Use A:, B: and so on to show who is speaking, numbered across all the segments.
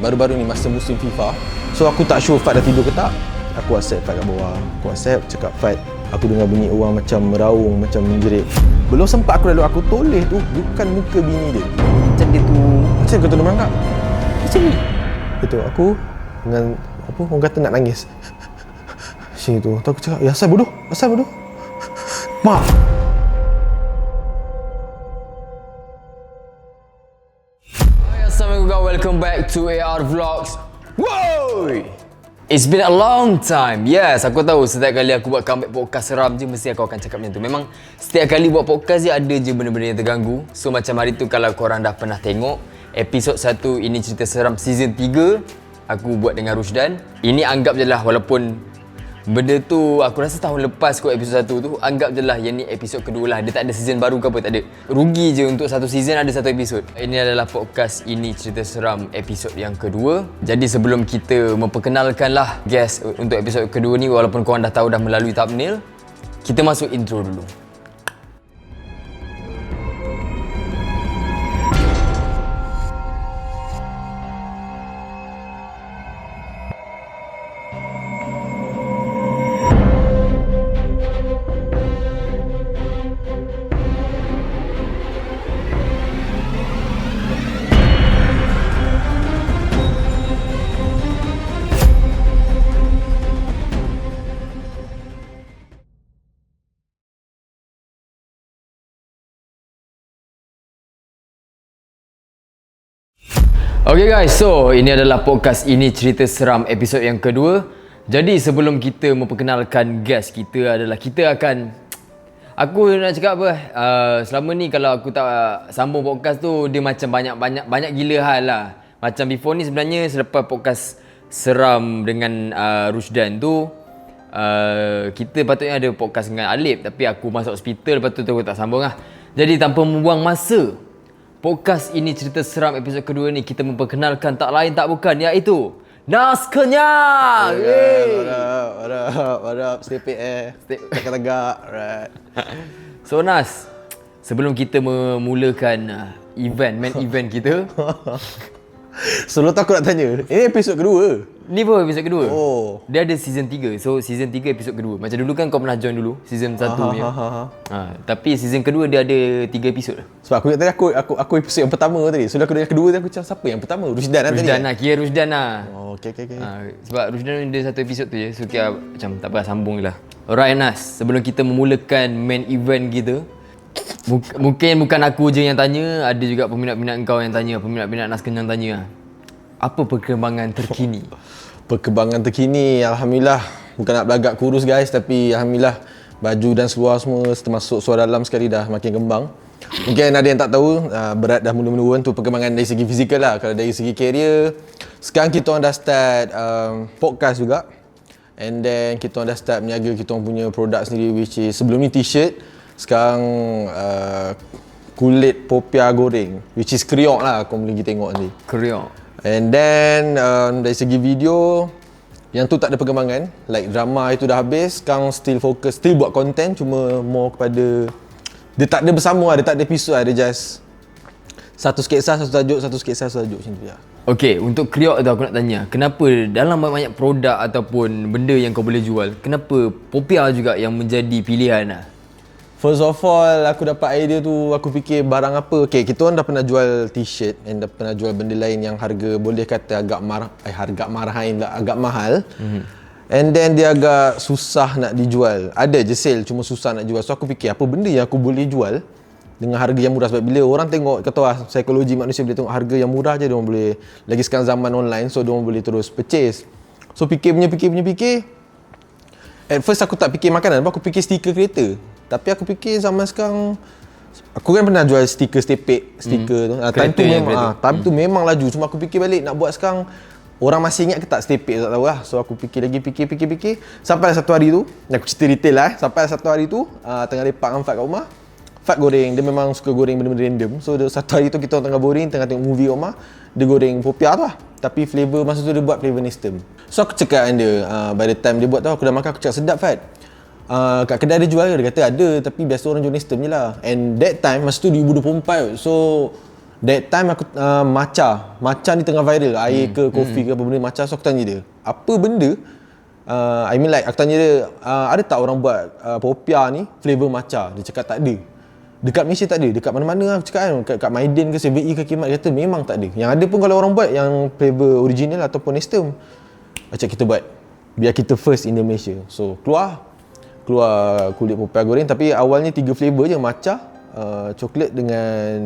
A: baru-baru ni masa musim FIFA. So aku tak sure Fad dah tidur ke tak. Aku WhatsApp Fad kat bawah. Aku WhatsApp cakap, Fad, aku dengar bunyi orang macam meraung, macam menjerit. Belum sempat aku lalu aku toleh tu, bukan muka bini dia. Macam dia tu, macam kata dia merangkak. Macam ni. Itu aku dengan apa orang kata nak nangis. Macam tu. Tu aku cakap, ya asal bodoh? Asal bodoh? Mak.
B: Assalamualaikum guys, welcome back to AR Vlogs. Woi! It's been a long time. Yes, aku tahu setiap kali aku buat comeback podcast seram je mesti aku akan cakap macam tu. Memang setiap kali buat podcast je ada je benda-benda yang terganggu. So macam hari tu kalau korang dah pernah tengok episod 1 ini cerita seram season 3 aku buat dengan Rusdan. Ini anggap je lah walaupun benda tu aku rasa tahun lepas kot episod 1 tu, anggap je lah yang ni episod kedua lah. Dia tak ada season baru ke apa, tak ada. Rugi je untuk satu season ada satu episod. Ini adalah podcast Ini Cerita Seram episod yang kedua. Jadi sebelum kita memperkenalkan lah guest untuk episod kedua ni, walaupun korang dah tahu dah melalui thumbnail, kita masuk intro dulu. Okay guys, so ini adalah podcast Ini Cerita Seram episod yang kedua. Jadi sebelum kita memperkenalkan guest kita adalah kita akan, aku nak cakap apa, selama ni kalau aku tak sambung podcast tu dia macam banyak gila hal lah. Macam before ni sebenarnya selepas podcast seram dengan Rusdan tu, kita patutnya ada podcast dengan Alip, tapi aku masuk hospital, lepas tu aku tak sambung lah. Jadi tanpa membuang masa, podcast Ini Cerita Seram episod kedua ni kita memperkenalkan tak lain tak bukan iaitu Nas Kenyang.
A: What up, stay fit tegak-tegak. Right.
B: So Nas, sebelum kita memulakan main event kita,
A: Sebelum tu aku nak tanya, ini episod kedua.
B: ni pun episod kedua.
A: Oh.
B: Dia ada season 3. So season 3 episod kedua. Macam dulu kan kau pernah join dulu season 1 ni. Tapi season kedua dia ada 3 episod.
A: Sebab aku tadi aku episod yang pertama tadi. So aku yang kedua tadi aku cakap siapa yang pertama? Rusdan lah tadi.
B: Rusdan lah, kira Rusdan lah.
A: Oh, okey.
B: Sebab Rusdan dia satu episod tu je. So kira macam tak apa, sambung je lah. Alright Nas, sebelum kita memulakan main event kita, mungkin bukan aku je yang tanya, ada juga peminat-peminat kau yang tanya, peminat-peminat Nas Kenyang tanya. Apa perkembangan terkini?
A: Perkembangan terkini, alhamdulillah, bukan nak belagak kurus guys, tapi alhamdulillah baju dan seluar semua termasuk seluar dalam sekali dah makin kembang. Mungkin ada yang tak tahu, berat dah mula menurun tu perkembangan dari segi fizikal lah. Kalau dari segi career, sekarang kita orang dah start podcast juga. And then kita orang dah start meniaga kita orang punya produk sendiri, which is sebelum ni t-shirt, sekarang kulit popia goreng, which is kriok lah, kau boleh pergi tengok nanti.
B: Kriok.
A: And then dari segi video, yang tu tak ada perkembangan. Like drama itu dah habis, sekarang still fokus, still buat content, cuma more kepada, dia tak ada bersama lah, dia tak ada episode lah, dia just satu sketsa, satu tajuk, satu sketsa, satu tajuk macam tu lah.
B: Okay, untuk kriok tu aku nak tanya, kenapa dalam banyak produk ataupun benda yang kau boleh jual, kenapa popia juga yang menjadi pilihan lah?
A: First of all, aku dapat idea tu, aku fikir barang apa. Okay, kita orang dah pernah jual t-shirt and dah pernah jual benda lain yang harga boleh kata agak agak mahal. And then dia agak susah nak dijual. Ada je sale, cuma susah nak jual. So aku fikir apa benda yang aku boleh jual dengan harga yang murah. Sebab bila orang tengok, kata lah, psikologi manusia bila tengok harga yang murah je, diorang boleh, lagi sekarang zaman online, so diorang boleh terus purchase. So fikir. At first aku tak fikir makanan, aku fikir stiker kereta. Tapi aku fikir zaman sekarang, aku kan pernah jual stiker stepek, stiker tu. Time tu memang laju. Cuma aku fikir balik, nak buat sekarang orang masih ingat ke tak stepek, tak tahu lah. So aku fikir lagi, fikir. Sampai satu hari tu, aku cerita detail lah. Sampai satu hari tu, tengah lepak dengan Fat kat rumah. Fat goreng, dia memang suka goreng benda-benda random. So satu hari tu kita tengah boring, tengah tengok movie kat rumah, dia goreng popia tu lah. Tapi flavor masa tu dia buat flavor Nestem. So aku cakap dengan dia, by the time dia buat tu aku dah makan, aku cakap sedap Fat. Kat kedai dia jual ke? Dia kata ada, tapi biasa orang jual Nestem je lah. And that time, masa tu 2024, so That time aku matcha ni tengah viral, air ke kopi ke apa benda matcha. So aku tanya dia, apa benda I mean like aku tanya dia, ada tak orang buat popia ni flavor matcha? Dia cakap tak ada. Dekat Malaysia tak ada. Dekat mana-mana aku cakap kan, kat Maiden ke 7E ke Kimat, kata memang tak ada. Yang ada pun kalau orang buat yang flavor original ataupun Nestum, macam kita buat, biar kita first in Malaysia. So keluar kulit popia goreng, tapi awalnya 3 flavor je, matcha, coklat dengan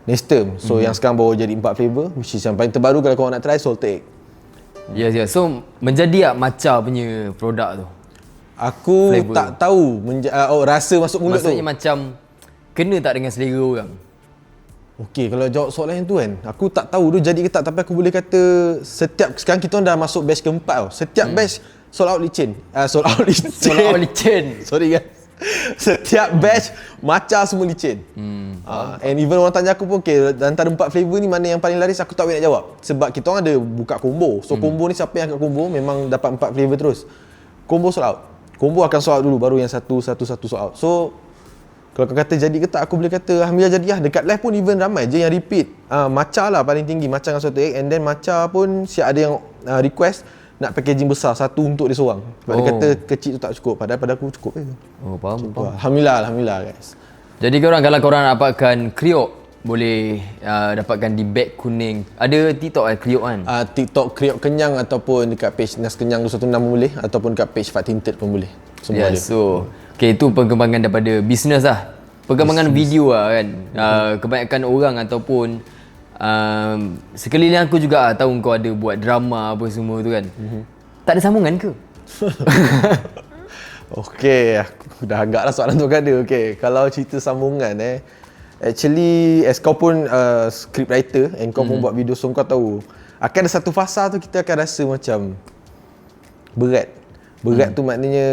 A: Nestum. So yang sekarang bawa jadi 4 flavor, which is yang paling terbaru kalau korang nak try, salted egg.
B: Yes. So menjadi tak matcha punya produk tu?
A: Aku
B: flavor
A: tak tahu rasa masuk mulut
B: maksudnya
A: tu.
B: macam kena tak dengan selera orang?
A: Okey, kalau jawab soalan yang tu kan, aku tak tahu tu jadi ke tak, tapi aku boleh kata setiap, sekarang kita dah masuk batch keempat tau. Setiap batch sold out licin.
B: Sold out licin.
A: Sorry guys. Setiap batch matcha semua licin. And even orang tanya aku pun, okay, antara 4 flavor ni mana yang paling laris, aku tak boleh nak jawab. Sebab kita orang ada buka combo. So combo ni siapa yang angkat combo memang dapat 4 flavor terus. Combo sold out. Combo akan sold out dulu, baru yang satu sold out. So kalau kau kata jadi ke tak, aku boleh kata alhamdulillah jadi lah. Dekat live pun even ramai je yang repeat. Matcha lah paling tinggi, matcha dengan salted egg. And then matcha pun siap ada yang request nak packaging besar, satu untuk dia seorang. Sebab dia kata kecil tu tak cukup, padahal pada aku cukup je.
B: Faham.
A: Alhamdulillah guys.
B: Jadi kalau korang dapatkan kriok, boleh dapatkan di beg kuning. Ada TikTok kriok kan?
A: TikTok kriok kenyang, ataupun dekat page Nas Kenyang 216 pun boleh, ataupun dekat page Fat Tinted pun boleh. Semua ada.
B: So itu perkembangan daripada bisnes lah. Perkembangan video lah kan. Kebanyakan orang ataupun sekeliling aku juga tahu kau ada buat drama apa semua tu kan. Tak ada sambungan ke?
A: Okey, aku dah agak lah soalan tu kan dia. Okey, kalau cerita sambungan actually as kau pun script writer and kau pun buat video, so kau tahu akan ada satu fasa tu kita akan rasa macam berat tu maknanya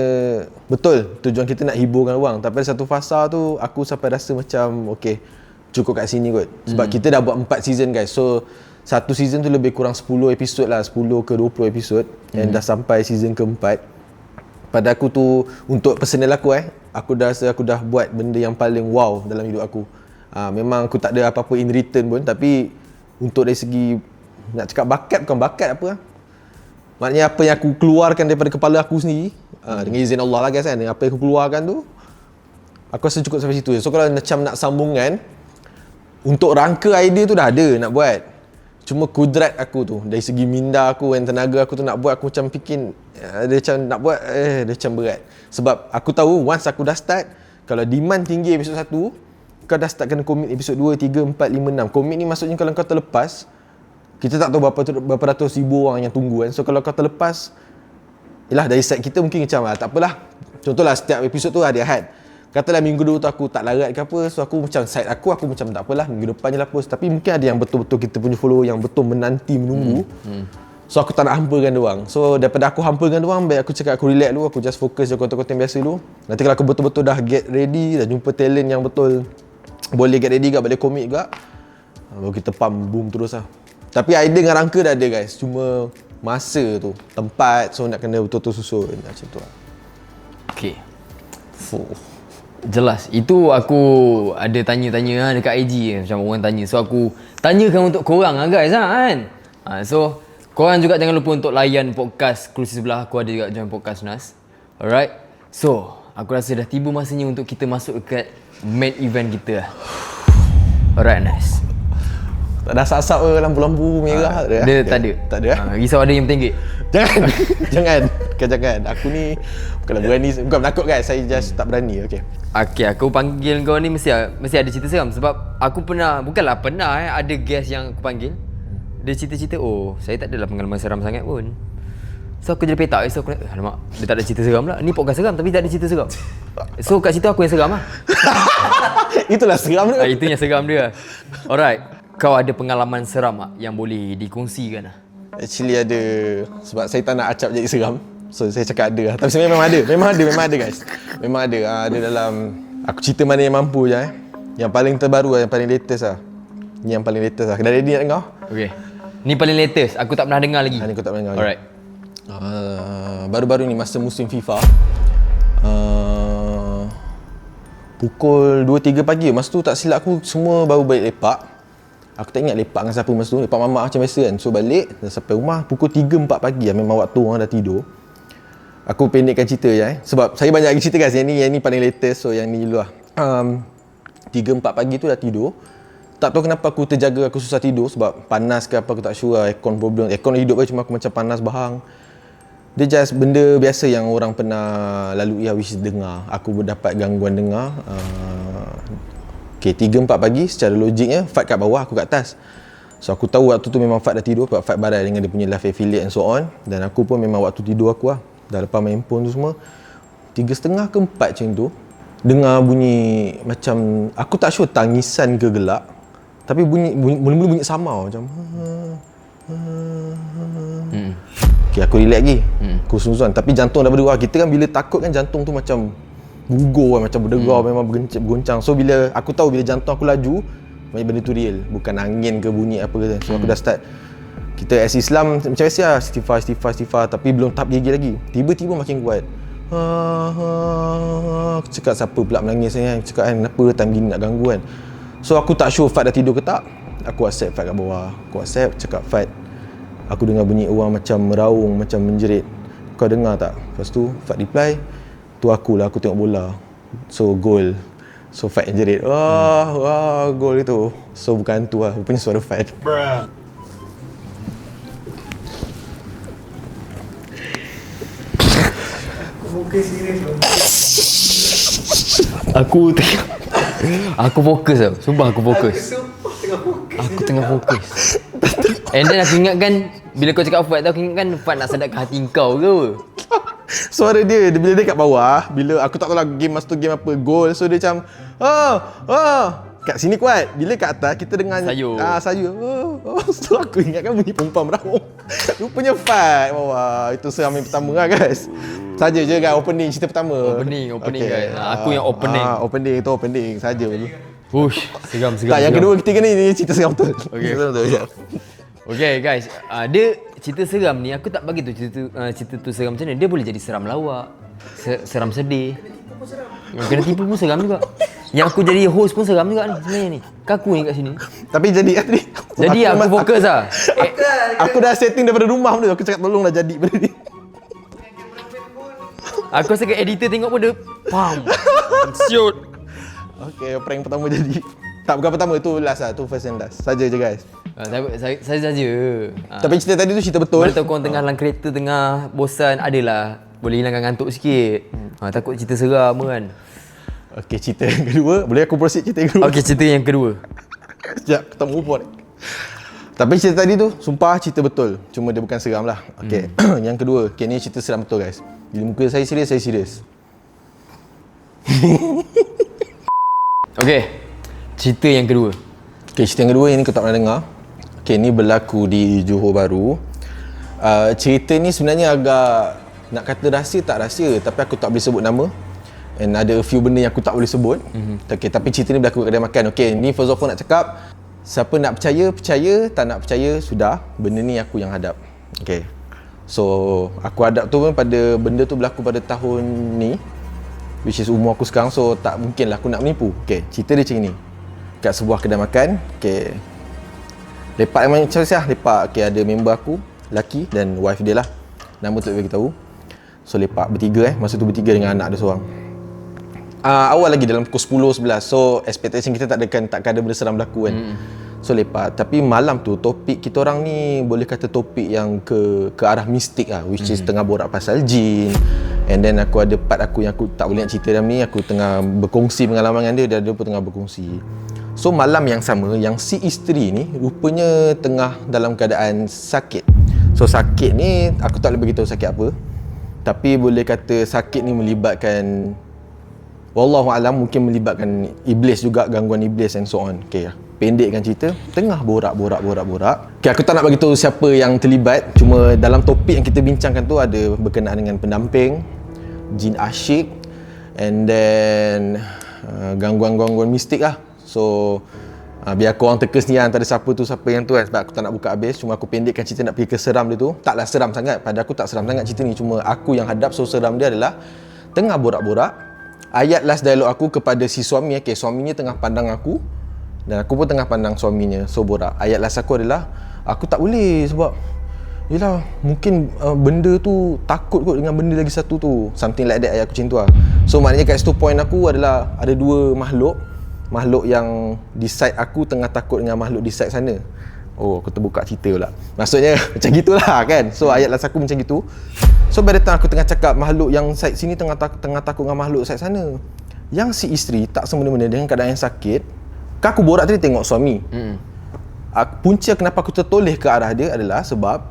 A: betul tujuan kita nak hiburkan orang, tapi ada satu fasa tu aku sampai rasa macam okey, cukup kat sini kot. Sebab kita dah buat 4 season guys, so satu season tu lebih kurang 10 episod lah, 10 ke 20 episod, and dah sampai season keempat. Pada aku tu, untuk personal aku aku dah rasa aku dah buat benda yang paling wow dalam hidup aku. Memang aku tak ada apa-apa in return pun, tapi untuk dari segi nak cakap bakat, bukan bakat apa, maknanya apa yang aku keluarkan daripada kepala aku sendiri, dengan izin Allah lah guys kan, apa yang aku keluarkan tu, aku rasa cukup sampai situ. So kalau macam nak sambungan, untuk rangka idea tu dah ada nak buat, cuma kudrat aku tu, dari segi minda aku dan tenaga aku tu nak buat, aku macam fikir dia macam nak buat dia macam berat. Sebab aku tahu once aku dah start, kalau demand tinggi episod 1, kau dah start kena commit episod 2, 3, 4, 5, 6. Commit ni maksudnya kalau kau terlepas, kita tak tahu berapa ratus ribu orang yang tunggu kan. So kalau kau terlepas, yelah dari side kita mungkin macam tak apalah. Contohlah setiap episod tu hari Ahad, katalah minggu dulu tu aku tak larat ke apa, so aku macam side aku macam tak apalah, minggu depan je lah post. Tapi mungkin ada yang betul-betul kita punya follower yang betul menanti, menunggu. So aku tak nak hampakan diorang. So daripada aku hampakan diorang, baik aku cakap aku relax dulu, aku just fokus je konten-konten biasa dulu. Nanti kalau aku betul-betul dah get ready, dah jumpa talent yang betul boleh get ready juga, boleh commit juga, baru kita pump boom terus lah. Tapi idea dengan rangka dah ada guys, cuma masa tu, tempat, so nak kena betul-betul susun macam tu lah.
B: Okay, jelas. Itu aku ada tanya-tanya dekat IG macam orang tanya. So aku tanyakan untuk korang lah guys kan. So korang juga jangan lupa untuk layan podcast Kerusi Sebelah. Aku ada juga join podcast Nas. Alright. So aku rasa dah tiba masanya untuk kita masuk ke main event kita lah. Alright Nas.
A: Tak ada asap-asap ke lampu-lampu merah?
B: Dia tak ada.
A: Tak ada.
B: Risau ada yang bertenggek.
A: Jangan. Jangan. Aku ni bukanlah berani, bukan menakut guys. Saya just tak berani. Okay,
B: aku panggil kau ni mesti ada cerita seram. Sebab aku bukanlah pernah ada guest yang aku panggil, dia cerita-cerita, saya tak adalah pengalaman seram sangat pun. So aku jadi petak. So aku alamak, dia tak ada cerita seram lah. Ni podcast seram tapi tak ada cerita seram. So kat situ aku yang seram lah.
A: Itulah seram dia.
B: Itu yang seram dia. Alright. Kau ada pengalaman seram tak yang boleh dikongsikan lah?
A: Actually ada. Sebab saya tak nak acap jadi seram, so saya cakap ada lah. Tapi sebenarnya memang ada guys. Memang ada. Ada dalam, aku cerita mana yang mampu je Yang paling terbaru lah, yang paling latest lah. Ni yang paling latest lah. Dah ready nak dengar?
B: Okay. Ni paling latest, aku tak pernah dengar lagi.
A: Ni kau tak pernah dengar.
B: Alright.
A: Baru-baru ni masa musim FIFA, pukul 2-3 pagi, masa tu tak silap aku semua baru balik lepak. Aku tak ingat lepak dengan siapa masa tu. Lepak mamak macam biasa kan. So balik dah sampai rumah pukul 3-4 pagi lah. Memang waktu orang dah tidur. Aku pendekkan cerita je sebab saya banyak lagi cerita guys. Yang ni paling latest. So yang ni dulu lah. 3-4 pagi tu dah tidur. Tak tahu kenapa aku terjaga aku susah tidur. Sebab panas ke apa aku tak sure lah. Aircon problem. Aircon hidup je cuma aku macam panas bahang. Dia just benda biasa yang orang pernah lalui lah, which is dengar. Aku dapat gangguan dengar. Okay, 3-4 pagi secara logiknya Fad kat bawah, aku kat atas. So aku tahu waktu tu memang Fad dah tidur sebab Fad barai dengan dia punya live affiliate and so on. Dan aku pun memang waktu tidur aku lah. Dah lepas main phone tu semua 3:30 ke 4 macam tu. Dengar bunyi macam, aku tak sure tangisan ke gelak. Tapi mula-mula bunyi samar macam Okay, aku relax lagi. Aku sunzon. Tapi jantung dah berdua. Kita kan bila takut kan jantung tu macam gugur kan, macam berdegar, memang bergoncang. So bila aku tahu bila jantung aku laju, benda tu real, bukan angin ke bunyi apa ke. So aku dah start, kita as Islam macam biasa lah, istighfar, tapi belum tahap gigi lagi. Tiba-tiba makin kuat. Aku cakap siapa pula menangis ni kan. Aku cakap kan kenapa time gini nak ganggu kan. So aku tak sure Fad dah tidur ke tak. Aku WhatsApp Fad kat bawah. Aku WhatsApp cakap, Fad, aku dengar bunyi orang macam meraung, macam menjerit. Kau dengar tak? Lepas tu Fad reply, tu akulah, aku tengok bola. So goal. So Fad yang jerit. Wah, goal itu. So bukan tu lah, rupanya suara Fad.
C: Fokus serius bro.
B: Aku fokus tau. Sumpah aku fokus.
C: Sumpah tengah fokus.
B: Aku tengah fokus. And then aku ingatkan bila kau cakap Fad tu, aku ingatkan Fad nak sedapkan hati kau ke apa?
A: Suara dia bila dia kat bawah, bila aku tak tahu lah game masa tu game apa, goal. So dia macam kat sini kuat. Bila kat atas kita dengar
B: sayur.
A: Sayur. So aku ingatkan bunyi perempuan meraung. Rupanya Fad bawah. Itu seram yang pertama lah guys. Saja je kan opening cerita pertama.
B: Opening guys. Aku yang opening.
A: Opening saja.
B: Hush, seram.
A: Tak, yang kedua ketiga ni cerita seram betul.
B: Okay.
A: Betul.
B: Okay guys, dia cerita seram ni aku tak bagi tu cerita tu seram macam mana. Dia boleh jadi seram lawak, seram sedih. Kena tipu pun seram juga. Yang aku jadi host pun seram juga ni sebenarnya ni. Kaku ni kat sini.
A: Tapi jadi tadi.
B: Jadi aku fokus lah.
A: Aku dah setting daripada rumah benda. Aku cakap tolonglah jadi benda ni.
B: Aku rasa kat editor tengok pun dia pam. Shoot.
A: Okay, prank pertama jadi. Tak, bukan pertama, tu last lah. Tu first and last. Saja je guys.
B: Saya saja.
A: Tapi cerita tadi tu cerita betul.
B: Mana tahu korang tengah dalam kereta, tengah bosan, adalah boleh hilangkan ngantuk sikit. Takut cerita seram kan.
A: Okay, cerita yang kedua. Boleh aku proceed cerita yang kedua?
B: Okay, cerita yang kedua.
A: Sekejap, kita move on. Tapi cerita tadi tu, sumpah cerita betul. Cuma dia bukan seram lah. Okay, yang kedua. Okay, ni cerita seram betul guys. Bila muka saya serius.
B: Okay, cerita yang kedua.
A: Okay, cerita yang kedua, yang ni kau tak pernah dengar. Okay, ni berlaku di Johor Bahru. Cerita ni sebenarnya agak, nak kata rahsia tak rahsia, tapi aku tak boleh sebut nama. And ada a few benda yang aku tak boleh sebut. Okay, tapi cerita ni berlaku kat kedai makan. Okay, ni first of all nak cakap, siapa nak percaya, tak nak percaya, sudah. Benda ni aku yang hadap. Okay. So, aku hadap tu pun pada, benda tu berlaku pada tahun ni, which is umur aku sekarang. So, tak mungkin lah aku nak menipu. Okay, cerita dia macam ni. Kat sebuah kedai makan. Okay. Lepak macam biasa lah. Lepak, okay, ada member aku, lelaki dan wife dia lah. Nama tu tak bagi tahu. So, lepak bertiga masa tu bertiga dengan anak dia seorang. Awal lagi dalam pukul 10-11. So expectation kita takkan ada benda seram berlaku kan. So lepak. Tapi malam tu topik kita orang ni boleh kata topik yang ke arah mistik lah, which is tengah borak pasal jin. And then aku ada part aku yang aku tak boleh nak cerita dalam ni. Aku tengah berkongsi pengalaman dengan dia pun tengah berkongsi. So malam yang sama, yang si isteri ni rupanya tengah dalam keadaan sakit. So sakit ni aku tak boleh beritahu sakit apa, tapi boleh kata sakit ni melibatkan, wallahualam, mungkin melibatkan iblis juga, gangguan iblis and so on. Okay, pendekkan cerita, tengah borak. Okay, aku tak nak bagi tahu siapa yang terlibat. Cuma dalam topik yang kita bincangkan tu ada berkenaan dengan pendamping, jin asyik, and then gangguan-gangguan mistik lah. So biar korang teka sendiri antara siapa yang tu kan, sebab aku tak nak buka habis. Cuma aku pendekkan cerita nak pergi ke seram dia tu. Taklah seram sangat, pada aku tak seram sangat cerita ni. Cuma aku yang hadap. So seram dia adalah tengah borak-borak, ayat last dialog aku kepada si suami. Okay, suaminya tengah pandang aku, Dan aku pun tengah pandang suaminya. So borak. Ayat last aku adalah, aku tak boleh sebab yelah, mungkin benda tu takut kot dengan benda lagi satu tu. Something like that ayat aku macam tu lah. So maknanya kat situ point aku adalah ada dua makhluk. Makhluk yang di side aku tengah takut dengan makhluk di side sana. Oh, aku terbuka cerita pula. Maksudnya macam gitulah kan. So ayat last aku macam gitu. So by the time aku tengah cakap makhluk yang side sini tengah takut dengan makhluk side sana, yang si isteri tak semena-mena dengan keadaan yang sakit. Kan aku borak tadi tengok suami. Punca kenapa aku tertoleh ke arah dia adalah sebab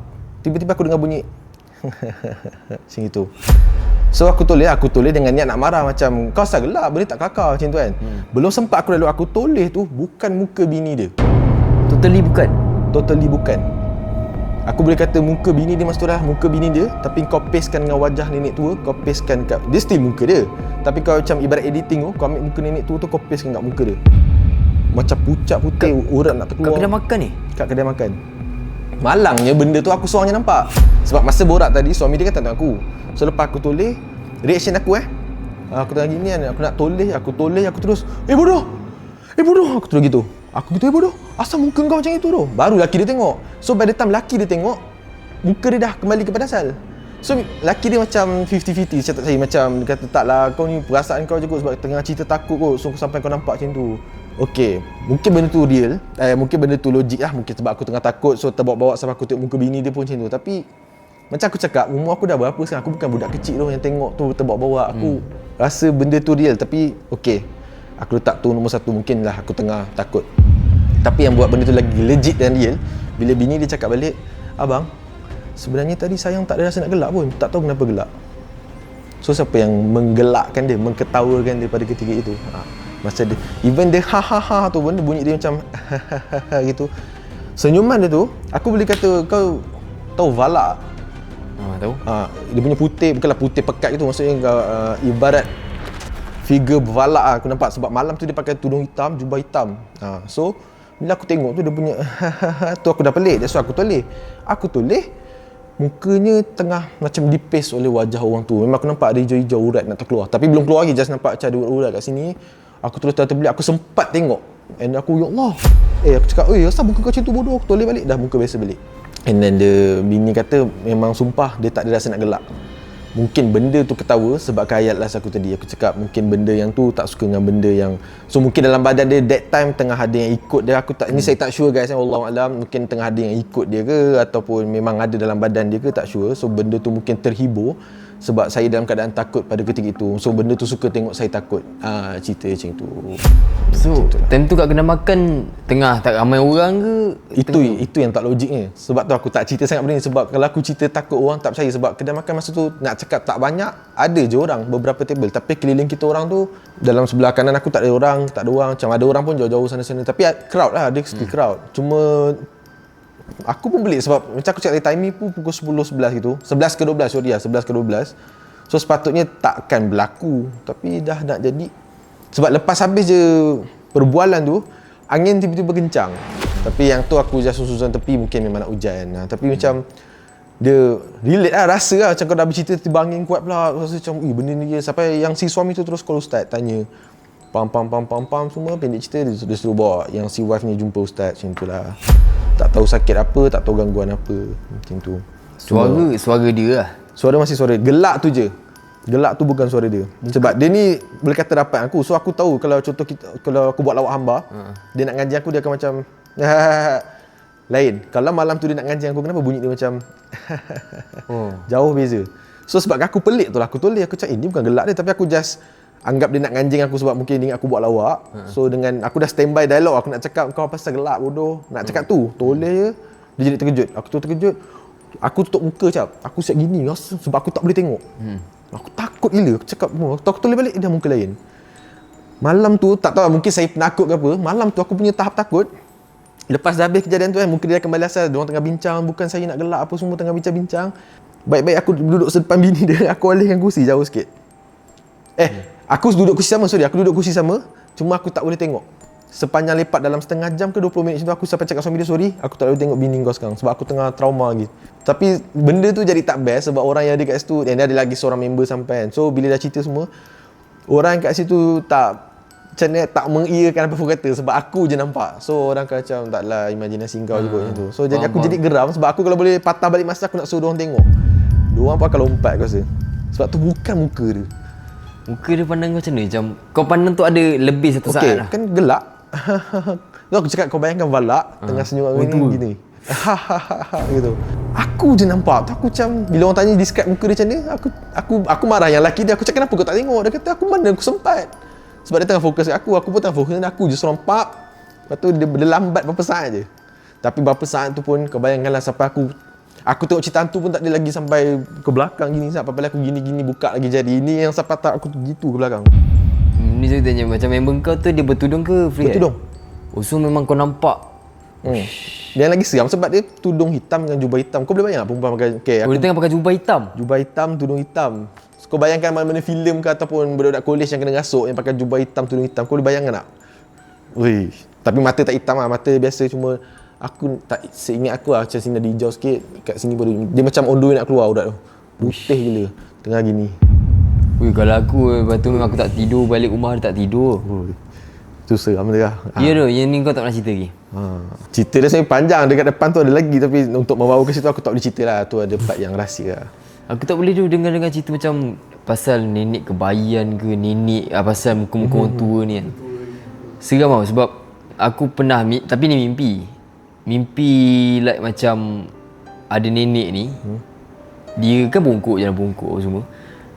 A: tiba-tiba aku dengar bunyi macam itu. So aku toleh dengan niat nak marah macam kau asal gelap, benda tak kakak macam tu kan. Belum sempat aku lalu aku toleh tu bukan muka bini dia.
B: Totally bukan. Aku boleh kata muka bini dia maksudnya muka bini dia, tapi kau pastekan dengan wajah nenek tua, kau pastekan kat dia still muka dia. Tapi kau macam ibarat editing tu, kau ambil muka nenek tua tu kau pastekan kat muka dia. Macam pucat putih, urat nak terkeluar. Kat kedai makan ni?
A: Kat kedai makan. Malangnya benda tu aku seorang je nampak. Sebab masa borak tadi suami dia kan tak tengok aku. So lepas aku toleh, reaction aku aku tengah gini kan, aku nak toleh, aku terus bodoh, aku terus gitu. Aku gitu, bodoh, asal muka kau macam itu tu? Baru laki dia tengok. So by the time laki dia tengok, muka dia dah kembali kepada asal. So laki dia macam 50-50 cakap saya, macam dia kata taklah, kau ni perasaan kau je kot sebab tengah cerita takut kot, so sampai kau nampak macam tu. Okay, mungkin benda tu real, mungkin benda tu logik lah, mungkin sebab aku tengah takut so terbawa-bawa sampai aku tengok muka bini dia pun macam tu. Tapi macam aku cakap, umur aku dah berapa sekarang, aku bukan budak kecil tu yang tengok tu terbawa-bawa. Aku rasa benda tu real, tapi okay, aku letak tu nombor satu, mungkin lah aku tengah takut. Tapi yang buat benda tu lagi legit dan real, bila bini dia cakap balik, abang, sebenarnya tadi sayang tak ada rasa nak gelak pun, tak tahu kenapa gelak. So siapa yang menggelakkan dia, mengketawakan dia pada ketika itu? Masa dia, even dia ha tu pun bunyi dia macam gitu. Senyuman dia tu, aku boleh kata kau tahu Vala?
B: Tahu.
A: Dia punya putih, bukanlah putih pekat gitu, maksudnya ibarat figure Vala aku nampak sebab malam tu dia pakai tudung hitam, jubah hitam. So bila aku tengok tu dia punya tu aku dah pelik. That's why aku toleh mukanya tengah macam dipaste oleh wajah orang tu. Memang aku nampak ada hijau-hijau urat nak terkeluar. Tapi belum keluar lagi, just nampak macam ada urat kat sini. Aku terus terbelik, aku sempat tengok. And aku, ya Allah. Aku cakap, asal muka kau macam tu bodoh? Aku toleh balik, dah muka biasa balik. And then bini kata memang sumpah dia tak ada rasa nak gelak. Mungkin benda tu ketawa sebab ayat last aku tadi. Aku cakap mungkin benda yang tu tak suka dengan benda yang, so mungkin dalam badan dia that time tengah ada yang ikut dia. Aku tak, ini saya tak sure guys, Wallahualam. Mungkin tengah ada yang ikut dia ke, ataupun memang ada dalam badan dia ke, tak sure. So benda tu mungkin terhibur sebab saya dalam keadaan takut pada ketika itu. So benda tu suka tengok saya takut. Cerita macam tu.
B: So time tu kat kedai makan tengah tak ramai orang ke?
A: Itu yang tak logiknya. Sebab tu aku tak cerita sangat benda ni. Sebab kalau aku cerita takut orang tak percaya. Sebab kedai makan masa tu nak cakap tak banyak, ada je orang, beberapa table. Tapi keliling kita orang tu, dalam sebelah kanan aku tak ada orang. Macam ada orang pun jauh-jauh sana-sana. Tapi crowd lah, ada still crowd. Cuma aku pun pelik sebab macam aku cakap tadi, timing pun pukul 10-11 gitu. 11 ke 12, sorry lah, 11 ke 12. So sepatutnya takkan berlaku, tapi dah nak jadi. Sebab lepas habis je perbualan tu, angin tiba-tiba kencang. Tapi yang tu aku just susun tepi, mungkin memang nak hujan. Tapi macam dia relate lah, rasa lah macam kau dah bercerita tiba angin kuat pula. Rasa macam benda ni je. Sampai yang si suami tu terus call ustaz, tanya pam semua, pendek cerita dia suruh bawa yang si wife ni jumpa ustaz. Macam tu lah. Tak tahu sakit apa, tak tahu gangguan apa, macam tu.
B: Suara dia lah.
A: Suara masih suara, gelak tu je. Gelak tu bukan suara dia. Sebab dia ni boleh kata rapat aku. So aku tahu kalau contoh kalau aku buat lawak hamba, dia nak ngaji aku, dia akan macam lain. Kalau malam tu dia nak ngaji aku, kenapa bunyi dia macam jauh beza. So sebab aku pelik tu lah, aku toleh, aku cakap ini bukan gelak dia, tapi aku just anggap dia nak nganjing aku sebab mungkin dia ingat aku buat lawak. So dengan aku dah standby dialog, aku nak cakap kau pasal gelak bodoh, nak cakap tu, toleh je. Dia jadi terkejut. Aku tu terkejut. Aku tutup muka cap. Aku siap gini sebab aku tak boleh tengok. Aku takut gila. Aku cakap, aku toleh balik, dia muka lain. Malam tu tak tahu, mungkin saya penakut ke apa. Malam tu aku punya tahap takut. Lepas dah habis kejadian tu kan, muka dia kembali asal. Diorang tengah bincang, bukan saya nak gelak apa semua, tengah bincang-bincang. Baik-baik aku duduk sedepan bini dia, aku alihkan kursi jauh sikit. Aku duduk kursi sama, aku duduk kursi sama, cuma aku tak boleh tengok. Sepanjang lepak dalam setengah jam ke 20 minit macam tu, aku sampai cakap suami dia, sorry, aku tak boleh tengok bini kau sekarang sebab aku tengah trauma lagi. Tapi benda tu jadi tak best sebab orang yang ada kat situ, dan dia ada lagi seorang member sampai kan. So bila dah cerita semua, orang kat situ tak macam ni tak mengiyakan apa pun kata sebab aku je nampak. So orang akan macam taklah imajinasi kau je kot macam tu. So jadi aku jadi geram sebab aku kalau boleh patah balik masa aku nak suruh orang tengok. Diorang pun akan lompat aku rasa. Sebab tu bukan muka dia.
B: Muka dia pandang kau macam mana? Macam kau pandang tu ada lebih satu saat lah.
A: Kan gelak. So aku cakap kau bayangkan Valak tengah senyum gini. Gitu. Aku je nampak. Tu aku macam bila orang tanya describe muka dia macam ni, aku marah yang lelaki dia. Aku cakap kenapa kau tak tengok? Dia kata aku mana aku sempat. Sebab dia tengah fokus kat aku pun tengah fokus kat aku je seorang pap. Lepas tu dia lambat berapa saat je. Tapi berapa saat tu pun kau bayangkanlah sampai aku tengok cerita hantu pun tak ada lagi sampai ke belakang gini sampai aku gini-gini buka lagi jadi. Ini yang sampai tak aku gitu ke belakang.
B: Ni saya tanya macam member kau tu dia bertudung ke free?
A: Bertudung.
B: Oh, so memang kau nampak.
A: Dia lagi seram sebab dia tudung hitam dengan jubah hitam. Kau boleh bayang tak perempuan pakai
B: Dia tengah pakai jubah hitam.
A: Jubah hitam, tudung hitam. So, kau bayangkan mana-mana filem ke ataupun budak-budak college yang kena rasuk yang pakai jubah hitam, tudung hitam. Kau boleh bayangkan tak? Wih. Tapi mata tak hitam lah. Mata biasa cuma aku tak seingat aku lah macam sini ada hijau sikit. Kat sini baru dia macam on the way nak keluar budak tu. Putih gila. Tengah gini.
B: Wih, kalau aku lepas tu memang aku tak tidur balik rumah dia tak tidur.
A: Tu seram dia lah.
B: Ya tu, yang ni kau tak pernah cerita lagi?
A: Cerita dia sebenarnya panjang. Dekat depan tu ada lagi. Tapi untuk membawa ke situ aku tak boleh cerita lah. Tu ada part yang rahsia lah.
B: Aku tak boleh tu dengar cerita macam pasal nenek kebayan ke nenek pasal muka-muka orang tua ni kan. Seram tau sebab aku pernah tapi ni mimpi like macam ada nenek ni dia kan bongkok jalan bongkok semua.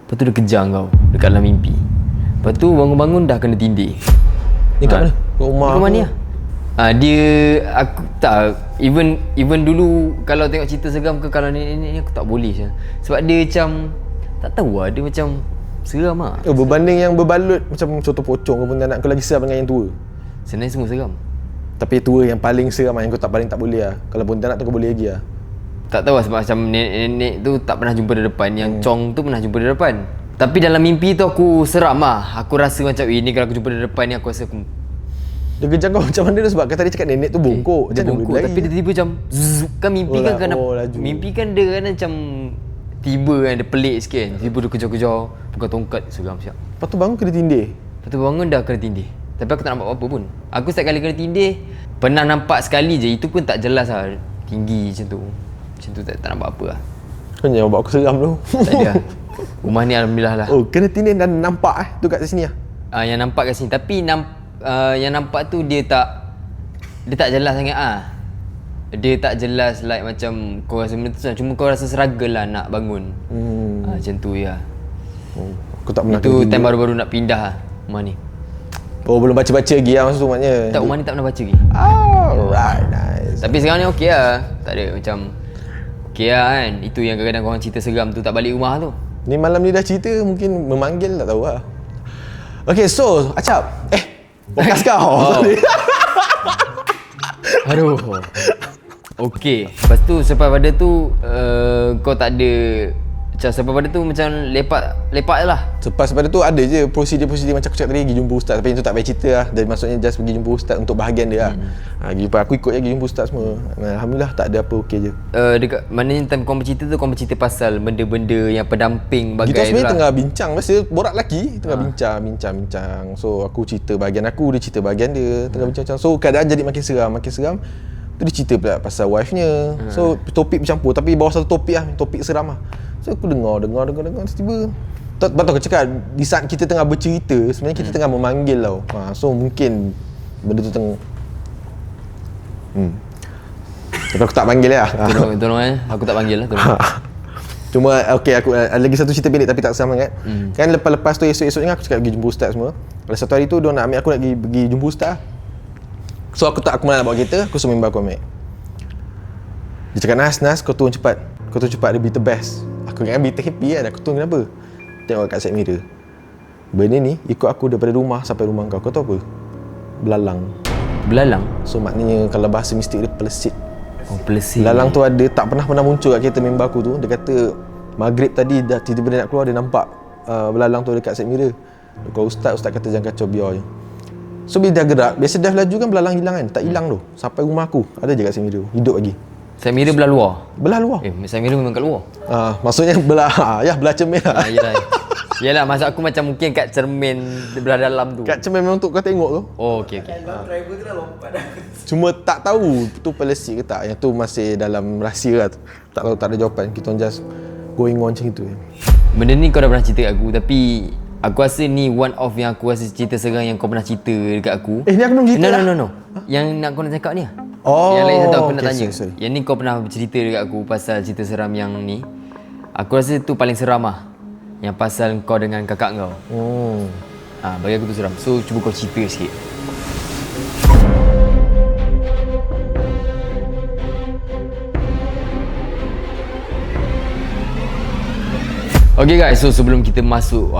B: Lepas tu dia kejar kau dekat dalam mimpi. Lepas tu bangun-bangun dah kena tindih.
A: Ni kat mana? Rumah
B: Kat mana ni lah? Dia aku tak even dulu kalau tengok cerita seram ke kalau nenek ni aku tak boleh je. Sebab dia macam tak tahu lah, dia macam seram lah.
A: Berbanding yang berbalut macam contoh pocong ke pun anak kau lagi seram dengan yang tua.
B: Sebenarnya semua seram.
A: Tapi tua yang paling seram yang kau paling tak boleh lah. Kalau pun anak tu kau boleh lagi lah.
B: Tak tahu lah sebab macam nenek tu tak pernah jumpa di depan. Yang Chong tu pernah jumpa di depan. Tapi dalam mimpi tu aku seram lah. Aku rasa macam ni kalau aku jumpa di depan ni aku rasa aku
A: dia kejar kau macam mana tu sebab kan tadi cakap nenek tu bongkok.
B: dia bongkok tapi dia tiba-tiba macam zzz, kan mimpi kan mimpi kan dia kan macam tiba kan dia pelik sikit kan. Tiba dia kejar-kejar pegang tongkat seram siap.
A: Lepas tu bangun kena tindih.
B: Lepas tu bangun dah kena tindih. Tapi aku tak nampak apa-apa pun. Aku setiap kali kena tindih pernah nampak sekali je. Itu pun tak jelas lah. Tinggi macam tu. Macam tu tak nampak apa lah.
A: Kau jangan buat aku seram tu.
B: Tak ada lah. Rumah ni alhamdulillah lah.
A: Oh kena tindih dan nampak tu kat sini lah.
B: Yang nampak kat sini. Tapi yang nampak tu dia tak jelas sangat ah. Dia tak jelas like macam kau rasa benda tu cuma kau rasa struggle lah nak bangun. Macam tu ya.
A: Aku tak pernah.
B: Itu time baru-baru nak pindah lah rumah ni.
A: Oh belum baca-baca lagi lah masa tu maknanya.
B: Tak, rumah ni tak pernah baca lagi.
A: Alright, nice.
B: Tapi sekarang ni okey lah. Tak ada macam okey lah kan. Itu yang kadang-kadang korang cerita seram tu tak balik rumah tu.
A: Ni malam ni dah cerita mungkin memanggil tak tahu lah. Okay so Acap podcast kau.
B: Aduh. Okey. Lepas tu selepas pada tu kau tak ada macam selepas pada tu macam lepak je lah.
A: Selepas pada tu ada je prosedur-prosedur macam aku cakap tadi, pergi jumpa ustaz. Tapi yang tu tak payah cerita lah. Jadi maksudnya just pergi jumpa ustaz untuk bahagian dia lah. Pergi jumpa aku ikut je pergi jumpa ustaz semua. Alhamdulillah tak ada apa, okey je.
B: Dekat maknanya time kau bercerita tu kau bercerita pasal benda-benda yang pendamping bagai
A: kita sebenarnya
B: lah.
A: tengah bincang. Biasa borak lelaki tengah bincang. So aku cerita bahagian aku, dia cerita bahagian dia. Tengah bincang. So keadaan jadi makin seram. Tu dia cerita pula pasal wife-nya. So topik bercampur tapi bawah satu topik lah, topik seram lah. So aku dengar tiba-tiba Betul aku cakap di saat kita tengah bercerita sebenarnya kita tengah memanggil tau. So mungkin benda tu tengah tapi aku tak panggil lah.
B: Tolong aku tak panggil lah tolong.
A: Cuma okey aku ada lagi satu cerita pendek tapi tak seram sangat. Kan lepas tu esok-esoknya aku cakap pergi jumpa ustaz semua. Pada satu hari tu dia nak ambil aku nak pergi jumpa ustaz. So aku malah nak bawa kereta, aku suruh member aku ambil. Dia cakap Nas kau turun cepat. Dia be the best. Aku ingat be happy kan, aku turun kenapa? Tengok kat side mirror. Benda ni ikut aku daripada rumah sampai rumah kau. Kau tahu apa? Belalang. So maknanya kalau bahasa mistik dia pelesit.
B: Oh pelesit.
A: Belalang tu ada tak pernah muncul kat kereta member aku tu. Dia kata maghrib tadi dah tiba-tiba dia nak keluar dia nampak belalang tu dekat side mirror. Kalau ustaz kata jangan kacau biar je. So bila dah gerak, biasa dah laju kan belalang hilang kan? Tak hilang tu. Sampai rumah aku ada je kat side mirror. Hidup lagi.
B: Side mirror belah luar?
A: Belah luar.
B: Side mirror memang kat luar?
A: Maksudnya belah cermin lah.
B: Yelah. Yalah, maksud aku macam mungkin kat cermin belah dalam tu.
A: Kat cermin memang untuk kau tengok tu.
B: Oh, okey okey.
C: Kalau driver tu dah lompat dah.
A: Cuma tak tahu tu policy ke tak. Yang tu masih dalam rahsia lah. Tak tahu, tak ada jawapan. Kita orang just going on macam itu.
B: Benda ni kau dah pernah cerita kat aku, tapi aku rasa ni one of yang aku rasa cerita seram yang kau pernah cerita dekat aku.
A: Ni aku belum cerita
B: No
A: dah.
B: no no no. Yang nak kau nak cakap ni lah.
A: Oh,
B: Yang lain satu aku nak
A: okay,
B: tanya.
A: sorry.
B: Yang ni kau pernah cerita dekat aku pasal cerita seram yang ni. Aku rasa tu paling seram lah. Yang pasal kau dengan kakak kau. Bagi aku tu seram. So cuba kau cerita sikit. Okay guys, so sebelum kita masuk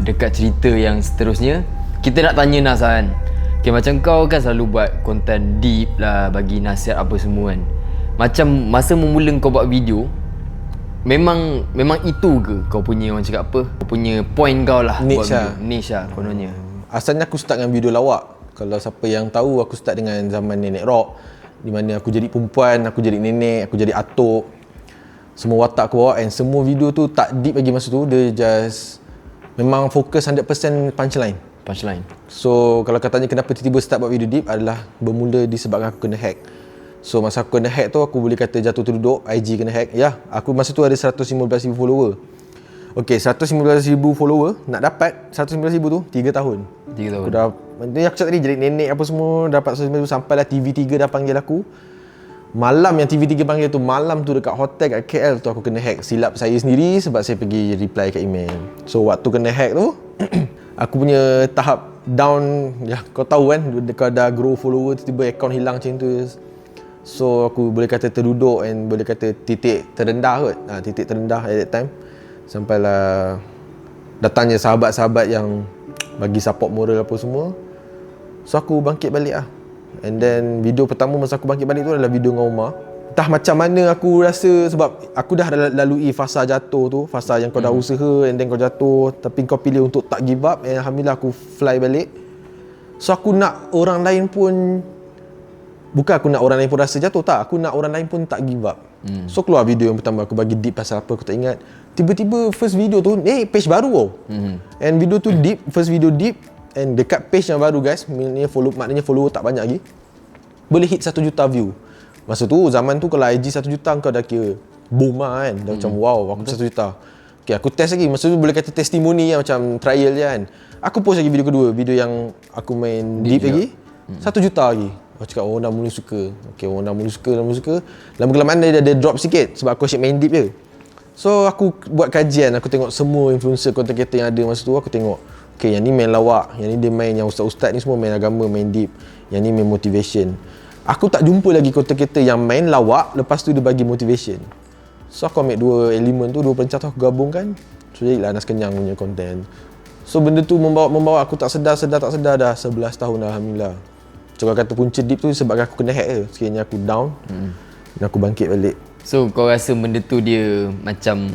B: dekat cerita yang seterusnya, kita nak tanya Nas kan. Okay, macam kau kan selalu buat konten deep lah, bagi nasihat apa semua kan. Macam masa memula kau buat video, memang itu ke kau punya, orang cakap apa, kau punya point kau lah
A: Niche
B: buat
A: lah.
B: video? Niche lah kononnya.
A: Asalnya aku start dengan video lawak. Kalau siapa yang tahu, aku start dengan zaman Nenek Rock, di mana aku jadi perempuan, aku jadi nenek, aku jadi atuk. Semua watak aku bawa, and semua video tu tak deep lagi masa tu. Dia just memang fokus 100% punchline. So kalau kau tanya kenapa tiba-tiba start buat video deep, adalah bermula disebabkan aku kena hack. So masa aku kena hack tu, aku boleh kata jatuh terduduk, IG kena hack. Ya, aku masa tu ada 115,000 follower. Okay, 115,000 follower, nak dapat 115,000 tu 3 tahun.
B: 3 tahun.
A: Aku dah, ni aku cakap tadi, jadi nenek apa semua, dapat 115,000, sampailah TV3 dah panggil aku. Malam yang TV3 panggil tu, malam tu dekat hotel kat KL tu aku kena hack. Silap saya sendiri sebab saya pergi reply kat email. So waktu kena hack tu aku punya tahap down, ya kau tahu kan, kau dah grow follower, tiba-tiba account hilang macam tu. So aku boleh kata terduduk, and boleh kata titik terendah kot. Titik terendah at that time. Sampailah datangnya sahabat-sahabat yang bagi support moral apa semua. So aku bangkit balik lah. And then video pertama masa aku bangkit balik tu adalah video dengan Umar. Entah macam mana aku rasa, sebab aku dah lalui fasa jatuh tu, fasa yang kau dah usaha and then kau jatuh, tapi kau pilih untuk tak give up, and alhamdulillah aku fly balik. So aku nak orang lain pun, bukan aku nak orang lain pun rasa jatuh, tak, aku nak orang lain pun tak give up. So keluar video yang pertama, aku bagi deep pasal apa aku tak ingat. Tiba-tiba first video tu, page baru tau. And video tu deep, first video deep, and dekat page yang baru guys, maknanya follower tak banyak lagi, boleh hit 1 juta view. Masa tu, zaman tu kalau IG 1 juta kau dah kira boom lah kan. Dah macam wow, aku 1 juta. Okay, aku test lagi. Masa tu boleh kata testimoni lah, macam trial je kan. Aku post lagi video kedua, video yang aku main deep lagi, 1 juta lagi. Aku cakap orang dah mula suka. Okay, orang dah mula suka. Lama-kelamaan dia dah drop sikit sebab aku asyik main deep je. So aku buat kajian, aku tengok semua influencer content creator yang ada masa tu. Aku tengok, okay, yang ni main lawak, yang ni dia main, yang ustaz-ustaz ni semua main agama, main deep, yang ni main motivation. Aku tak jumpa lagi content creator yang main lawak, lepas tu dia bagi motivation. So aku ambil dua elemen tu, dua pencah tu aku gabungkan. So jadilah Nas Kenyang punya content. So benda tu membawa aku tak sedar dah 11 tahun dah, alhamdulillah. So kalau kata punca deep tu sebab aku kena hack je. Sekiranya aku down, dan aku bangkit balik.
B: So kau rasa benda tu dia macam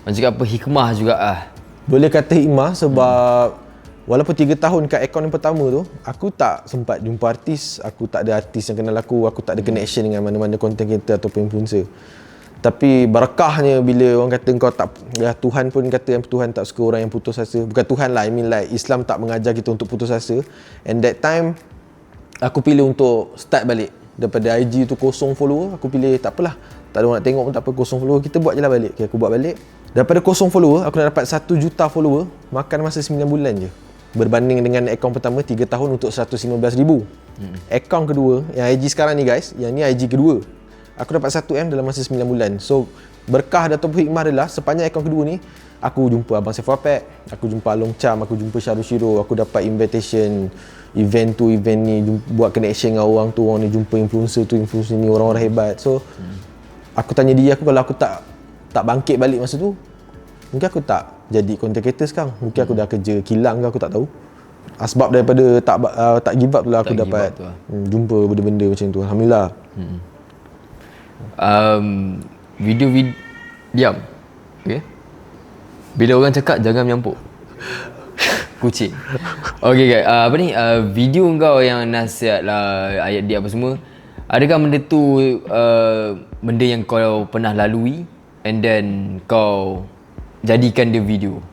B: apa, hikmah juga ah?
A: Boleh kata hikmah sebab walaupun 3 tahun kat akaun yang pertama tu, aku tak sempat jumpa artis, aku tak ada artis yang kenal aku tak ada connection dengan mana-mana content creator ataupun influencer. Tapi barakahnya bila orang kata kau tak, ya Tuhan pun kata yang Tuhan tak suka orang yang putus asa. Bukan Tuhan lah, I mean like Islam tak mengajar kita untuk putus asa. And that time aku pilih untuk start balik. Daripada IG tu kosong follower, aku pilih tak apalah, tak ada orang nak tengok pun tak apa, kosong follower, kita buat je lah balik. Okay, aku buat balik. Daripada kosong follower, aku nak dapat 1 juta follower makan masa 9 bulan je. Berbanding dengan akaun pertama 3 tahun untuk 115,000. Akaun kedua, yang IG sekarang ni guys, yang ni IG kedua, aku dapat 1M dalam masa 9 bulan. So berkah ataupun hikmah adalah sepanjang akaun kedua ni, aku jumpa Abang Saiful Apek, aku jumpa Along Cham, aku jumpa Syarul Shiro, aku dapat invitation event tu, event ni, buat connection dengan orang tu, orang ni jumpa influencer tu, influencer ni, orang-orang hebat. So aku tanya diri aku, kalau aku tak bangkit balik masa tu, mungkin aku tak jadi content creator sekarang. Mungkin aku dah kerja kilang ke, aku tak tahu. Sebab daripada tak give up tu lah aku dapat jumpa benda-benda macam tu, alhamdulillah.
B: Video diam. Okay. Bila orang cakap jangan menyampuk. Kucing. Okay guys, video kau yang nasihat lah, ayat dia apa semua, adakah benda tu benda yang kau pernah lalui and then kau jadikan dia video?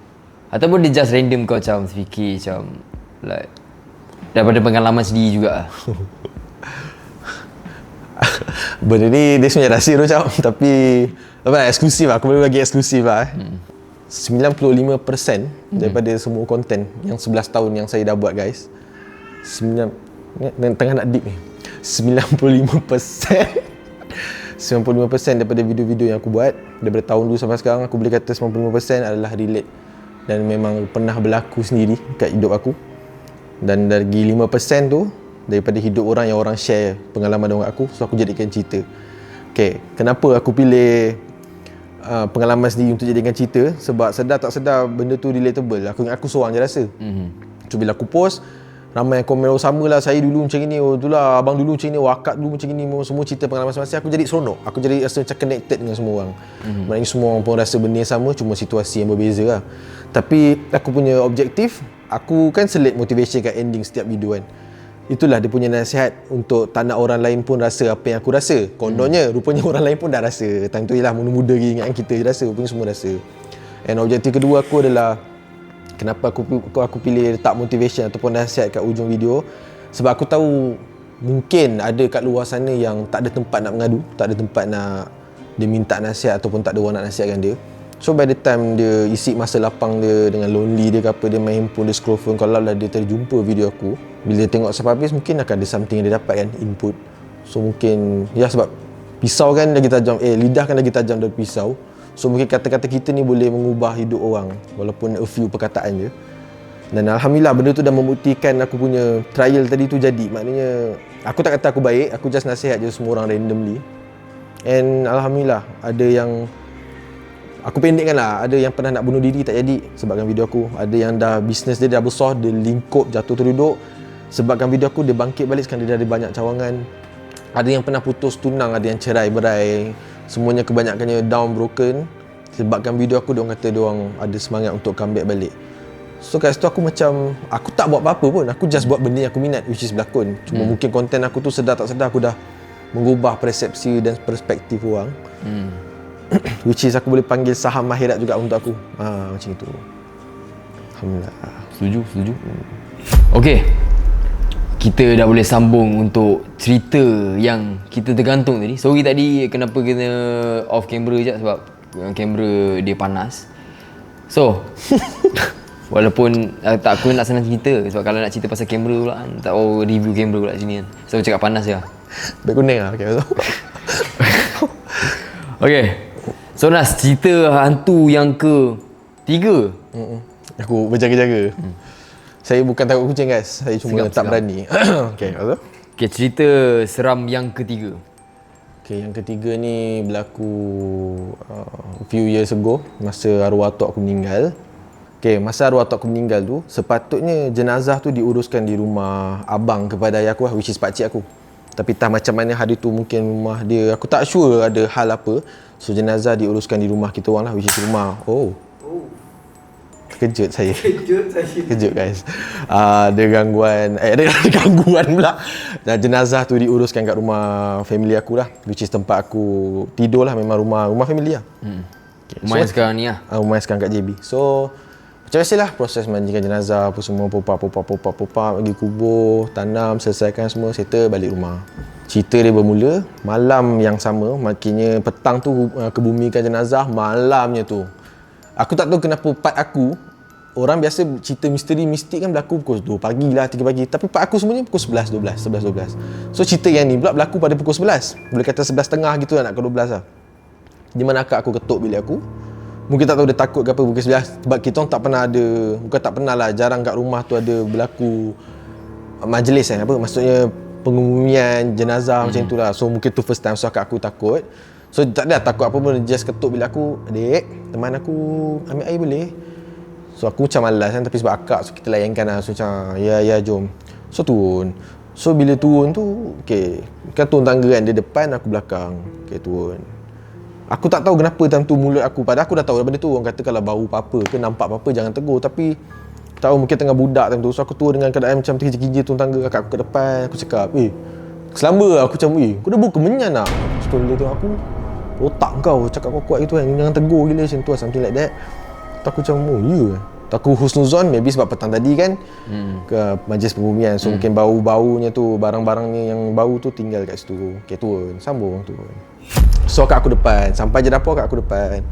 B: Ataupun dia just random kau macam fikir macam like daripada pengalaman sendiri juga lah.
A: Benda ni dia sebenarnya rahsia tu macam tapi apa eksklusif lah. Aku boleh bagi eksklusif lah. 95% daripada semua konten yang 11 tahun yang saya dah buat guys. Tengah nak deep ni. 95% 95% daripada video-video yang aku buat daripada tahun dulu sampai sekarang, aku boleh kata 95% adalah relate dan memang pernah berlaku sendiri kat hidup aku. Dan dari 5% tu daripada hidup orang yang orang share pengalaman dengan aku, so aku jadikan cerita. Okay, kenapa aku pilih pengalaman sendiri untuk jadikan cerita? Sebab sedar tak sedar benda tu relatable. Aku seorang je rasa. So bila aku post, ramai yang komen, oh sama lah saya dulu macam ni, oh itulah abang dulu macam ni, oh akak dulu macam ni, semua cerita pengalaman masing-masing. Aku jadi seronok, aku jadi rasa macam connected dengan semua orang. Maknanya semua orang pun rasa benda yang sama, cuma situasi yang berbeza lah. Tapi aku punya objektif, aku kan select motivation kat ending setiap video kan. Itulah dia punya nasihat untuk tak nak orang lain pun rasa apa yang aku rasa. Kononnya rupanya orang lain pun dah rasa. Time tu ialah muda-muda lagi ingat kita je rasa, rupanya semua rasa. And objektif kedua aku adalah kenapa aku pilih letak motivation ataupun nasihat kat ujung video. Sebab aku tahu mungkin ada kat luar sana yang tak ada tempat nak mengadu, tak ada tempat nak dia minta nasihat ataupun tak ada orang nak nasihatkan dia. So by the time dia isi masa lapang dia dengan lonely dia ke apa, dia main handphone, dia scroll phone, kalau lah dia terjumpa video aku, bila dia tengok sampai habis mungkin akan ada something yang dia dapat kan, input. So mungkin ya sebab pisau kan lagi tajam, lidah kan lagi tajam dari pisau. So mungkin kata-kata kita ni boleh mengubah hidup orang walaupun a few perkataan je. Dan alhamdulillah benda tu dah membuktikan aku punya trial tadi tu jadi. Maknanya aku tak kata aku baik, aku just nasihat je semua orang randomly. And alhamdulillah ada yang aku pendekkan lah, ada yang pernah nak bunuh diri tak jadi sebabkan video aku. Ada yang dah bisnes dia dah besar, dia lingkup jatuh terduduk sebabkan video aku, dia bangkit balik sekarang dia dah ada banyak cawangan. Ada yang pernah putus tunang, ada yang cerai berai, semuanya kebanyakannya down, broken sebabkan video aku. Diorang kata diorang ada semangat untuk comeback balik. So kat situ aku macam, aku tak buat apa-apa pun, aku just buat benda yang aku minat, which is berlakon. Cuma mungkin konten aku tu sedar tak sedar aku dah mengubah persepsi dan perspektif orang. Which is aku boleh panggil saham akhirat juga untuk aku. Macam itu. Alhamdulillah.
B: Setuju. Okay, kita dah boleh sambung untuk cerita yang kita tergantung tadi. Sorry tadi kenapa kena off camera je sebab kamera dia panas. So walaupun tak aku nak senang cerita sebab kalau nak cerita pasal kamera pula kan, tak tahu review kamera pula sini kan. So cakap panas je.
A: Baik kuning lah okay.
B: Okay, so Nas, cerita hantu yang ke-3.
A: Aku berjaga-jaga. Saya bukan takut kucing guys, saya cuma tak berani. Okay, apa?
B: Okay, cerita seram yang ke-3.
A: Okay, yang ketiga ni berlaku a few years ago, masa arwah atuk aku meninggal. Okay, masa arwah atuk aku meninggal tu, sepatutnya jenazah tu diuruskan di rumah abang kepada ayah aku lah, which is pakcik aku. Tapi tak macam mana hari tu mungkin rumah dia, aku tak sure ada hal apa. So jenazah diuruskan di rumah kita orang lah, which is rumah. Terkejut saya. Terkejut guys. Ada gangguan, ada gangguan pula. Dan jenazah tu diuruskan kat rumah family aku lah, which is tempat aku tidur lah, memang rumah family lah.
B: Okay, rumah yang sekarang ni lah.
A: Rumah yang sekarang kat JB. So macam biasalah proses mandikan jenazah apa semua, popak pergi kubur, tanam, selesaikan semua, settle balik rumah. Cerita dia bermula malam yang sama, maknanya petang tu kebumikan jenazah, malamnya tu aku tak tahu kenapa part aku, orang biasa cerita misteri mistik kan berlaku pukul 2 pagi lah, 3 pagi, tapi part aku semuanya pukul 11, 12. So cerita yang ni pula berlaku pada pukul 11, boleh kata 11.30 gitu lah, nak ke 12 lah. Di mana akak aku ketuk bilik aku. Mungkin tak tahu dia takut ke apa pukul 11, sebab kita orang tak pernah ada, bukan tak pernah lah, jarang kat rumah tu ada berlaku majlis kan, apa maksudnya pengumian jenazah macam tu lah. So mungkin tu first time, so akak aku takut. So tak ada takut apa pun, just ketuk bilik aku, adik, teman aku ambil air boleh? So aku macam malas kan, tapi sebab akak, so kita layankan lah. So macam ya jom. So turun. So bila turun tu, okay, kan turun tangga kan, dia depan, aku belakang. Okay, turun. Aku tak tahu kenapa time tu mulut aku, padahal aku dah tahu daripada tu orang kata kalau bau apa-apa ke nampak apa-apa jangan tegur, tapi tahu mungkin tengah budak time tu. So aku turun dengan keadaan macam terkejut-kejut turun tangga, kakak aku ke depan, aku cakap, selamba aku macam, kau dah buka menyan tak? So dia tengok aku, otak kau cakap kau kuat gitu kan, jangan tegur gila macam tu lah, something like that. Tak aku macam, ya. Aku husnuzon maybe sebab petang tadi kan ke majlis pengumian. So mungkin bau-baunya tu, barang-barangnya yang bau tu tinggal kat situ. Okay, turun, sambung turun. So kat aku depan, sampai je dapur kat aku depan.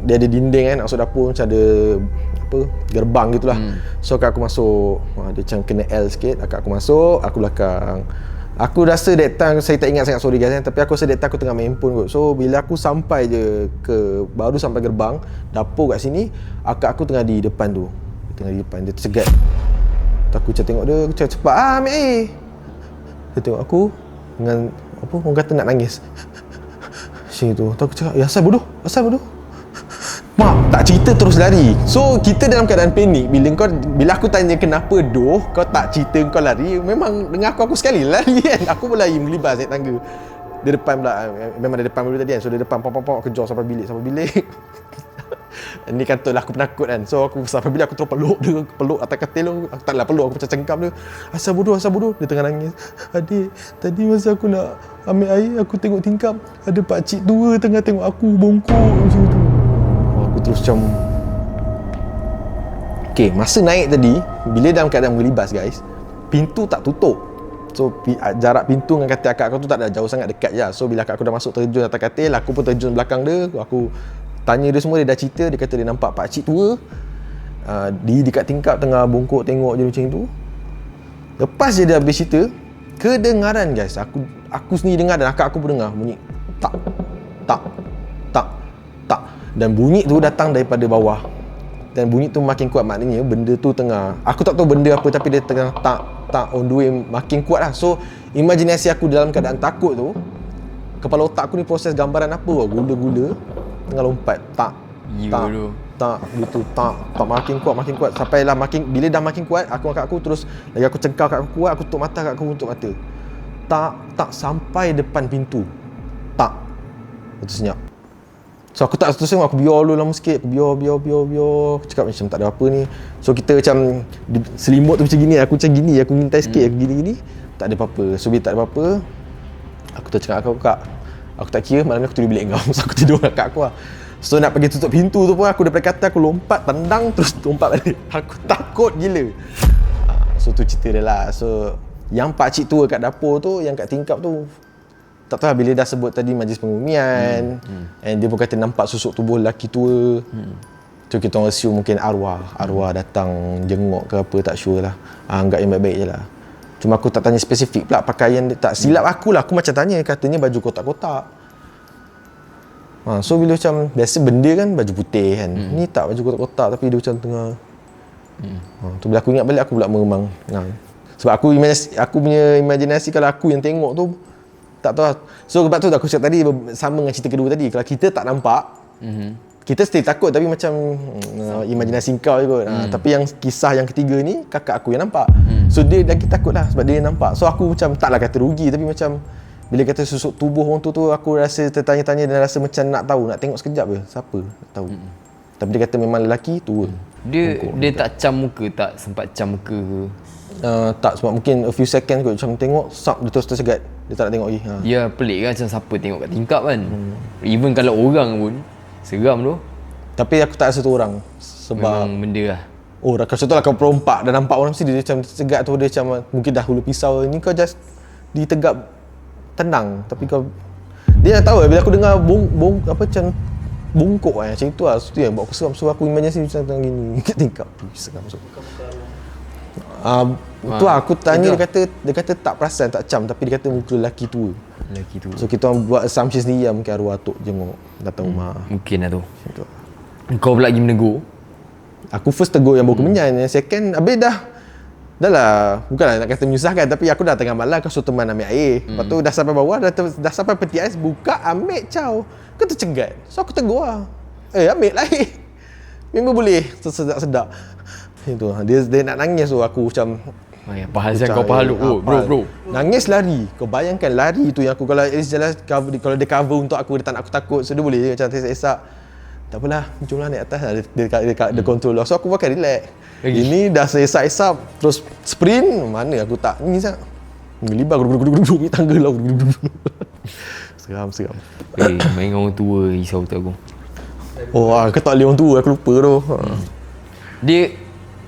A: Dia ada dinding kan, masuk dapur macam ada apa, gerbang gitulah. So kat aku masuk, dia macam kena L sikit. Aku masuk, aku belakang. Aku rasa that time, saya tak ingat sangat sorry guys, tapi aku rasa that time aku tengah main handphone kot. So bila aku sampai je baru sampai gerbang dapur kat sini, akak aku tengah di depan tu. Dia tercegat. Aku macam tengok dia, aku cakap cepat ambil air. Dia tengok aku dengan apa, orang kata nak nangis. Macam tu. Aku cakap, asal bodoh? Mak, tak cerita terus lari. So kita dalam keadaan panik. Bila aku tanya kenapa kau tak cerita kau lari, memang dengan aku sekali lari kan. Aku pun lari melibas naik tangga. Dia depan pula, memang dia depan dulu tadi kan. So dia depan pop kejar sampai bilik. Ni katalah aku penakut kan. So aku sampai bilik aku terus peluk atas katil tu. Aku taklah peluk, aku macam cengkam dia. Asal bodoh. Dia tengah nangis. Adik, tadi masa aku nak ambil air, aku tengok tingkap ada pakcik tua tengah tengok aku bongkok macam tu. Aku terus macam okay, masa naik tadi, bila dalam keadaan mengelibas guys, pintu tak tutup. So jarak pintu dengan katil akak aku tu tak ada jauh sangat, dekat je. So bila akak aku dah masuk terjun atas katil, aku pun terjun belakang dia. Aku tanya dia semua, dia dah cerita. Dia kata dia nampak pakcik tua di dekat tingkap tengah bongkok tengok je macam tu. Lepas je dia habis cerita, kedengaran guys, aku sendiri dengar dan akak aku pun dengar bunyi tak. Dan bunyi tu datang daripada bawah. Dan bunyi tu makin kuat, maknanya benda tu tengah, aku tak tahu benda apa, tapi dia tengah tak on the way makin kuat lah. So imajinasi aku dalam keadaan takut tu, kepala otak aku ni proses gambaran apa, gula-gula tengah lompat tak gitu, tak makin kuat sampailah bila dah makin kuat, aku angkat aku terus lagi, aku cengkau kat aku kuat, aku tutup mata kat aku tutup mata. Tak sampai depan pintu. Tak. Lepas senyap. So aku tak terus tengok, aku biar dulu lama sikit. Aku biar. Aku cakap macam tak ada apa ni. So kita macam selimut tu macam gini. Aku macam gini, aku minta sikit, aku gini. Tak ada apa-apa. So bila tak ada apa-apa, aku tercakap aku, Kak, aku tak kira malam ni aku tidur bilik kau. So aku tidur kat aku lah. So nak pergi tutup pintu tu pun aku daripada kata aku lompat, tendang terus lompat balik. Aku takut gila. So tu cerita dia lah. So yang pakcik tua kat dapur tu, yang kat tingkap tu, tak tahu lah, bila dah sebut tadi majlis pengumian, and dia pun kata nampak susuk tubuh lelaki tua. So kita orang assume mungkin arwah datang jenguk ke apa, tak sure lah. Anggap yang baik-baik je lah. Cuma aku tak tanya spesifik pula pakaian dia, tak silap aku lah. Aku macam tanya, katanya baju kotak-kotak. So bila macam biasa benda kan baju putih kan, ni tak baju kotak-kotak tapi dia macam tengah tu bila aku ingat balik, aku pula meremang. Sebab aku punya imajinasi kalau aku yang tengok tu, tak tahu lah. So sebab tu aku cakap tadi, sama dengan cerita kedua tadi, kalau kita tak nampak, kita still takut, tapi macam imajinasi kau je kot. Tapi yang kisah yang ketiga ni, kakak aku yang nampak. So dia lagi takut lah sebab dia nampak. So aku macam taklah kata rugi, tapi macam bila kata susuk tubuh orang tu aku rasa tertanya-tanya dan rasa macam nak tahu, nak tengok sekejap je, siapa nak tahu. Tapi dia kata memang lelaki tua.
B: Dia tak cam muka, tak sempat cam muka ke?
A: Tak, sebab mungkin a few second kot macam tengok, dia terus tersegat. Dia tak nak tengok lagi.
B: Ya, pelik kan macam siapa tengok kat tingkap kan. Even kalau orang pun seram tu.
A: Tapi aku tak rasa tu orang. Sebab
B: memang benda lah.
A: Oh, kalau contohlah kau perompak dan nampak orang mesti dia macam tersegat tu, dia macam mungkin dah hulu pisau. Ni kau just ditegap tenang, tapi kau dia dah tahu bila aku dengar macam bungkuk macam itu lah. So tu yang buat aku seram. So aku imajinasi macam gini kat tingkap tu, seram. So tu aku tanya, dia kata tak perasan, tak cam, tapi dia kata muka lelaki tua. So kita orang buat assumption sendiri lah, mungkin arwah atuk jenguk datang rumah.
B: Mungkin lah tu. Kau pula pergi menegur?
A: Aku first tegur yang bau kemenyan, yang second habis dah lah, bukanlah nak kata menyusahkan, tapi aku dah tengah malam, kau suruh teman ambil air. Lepas tu dah sampai bawah, dah sampai peti ais, buka ambil caw. Kau tercegat. So aku tegur lah, ambil lah air. Memang boleh sedap-sedap. Itu dia nak nangis tu, aku macam
B: Bahasa kau pahalu. Bro.
A: Nangis lari. Kau bayangkan lari tu yang aku, kalau at least jalan cover, kalau dia cover untuk aku, dia tak nak aku takut. So dia boleh macam esak-esak. Tak apalah, jomlah naik atas lah. Dia control lah. So aku pakai relax. Ini dah sesak-esak, terus sprint, mana aku tak ni sat. Ngelibar guduk-guduk tangga lah. Seram.
B: Main orang tua risau tu aku.
A: Oh, aku tak boleh orang tua, aku lupa tu.
B: Dia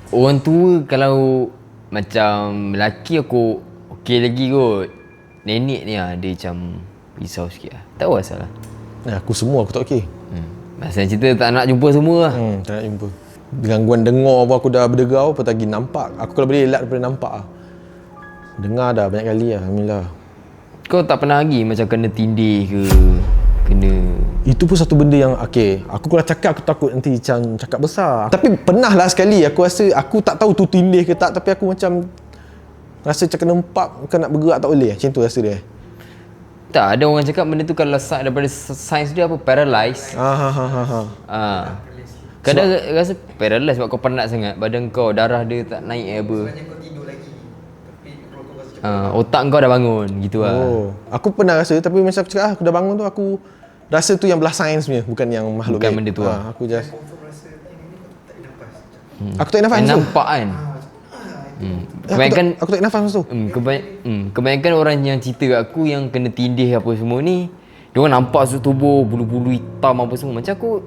B: orang tua kalau macam lelaki aku okey lagi kot. Nenek ni dia macam risau sikit lah. Tak tahu asal lah.
A: Aku semua aku tak okey.
B: Masa cerita tak nak jumpa semua lah.
A: Tak nak jumpa. Gangguan dengar pun aku dah berderau, apatah lagi nampak. Aku kalau boleh elak daripada nampak lah. Dengar dah banyak kali lah, alhamdulillah.
B: Kau tak pernah lagi macam kena tindih ke? Kena...
A: Itu pun satu benda yang aku kalau cakap aku takut nanti macam cakap besar. Tapi pernah lah sekali aku rasa aku tak tahu tu tindih ke tak, tapi aku macam rasa macam kena empak, bukan nak bergerak tak boleh. Macam tu rasa dia.
B: Tak, ada orang cakap benda tu kalau daripada sains dia apa, paralyze. Kadang rasa paralyze sebab kau penat sangat, badan kau, darah dia tak naik apa.
C: Sebenarnya kau tidur lagi. Tapi kalau kau rasa macam
B: Otak kau dah bangun gitu lah.
A: Aku pernah rasa, tapi masa aku cakap aku dah bangun tu, aku rasa tu yang belah sains punya, bukan yang makhluk
B: Bukan
A: gaib.
B: benda tu lah.
A: Aku just
C: confirm rasa ini kau tak boleh nafas.
A: aku tak nafas tu.
B: Nampak kan? Kebanyakan
A: Aku tak nafas tu.
B: kebanyakan orang yang cerita kat aku yang kena tindih apa semua ni, dia orang nampak tubuh bulu-bulu hitam apa semua. Macam aku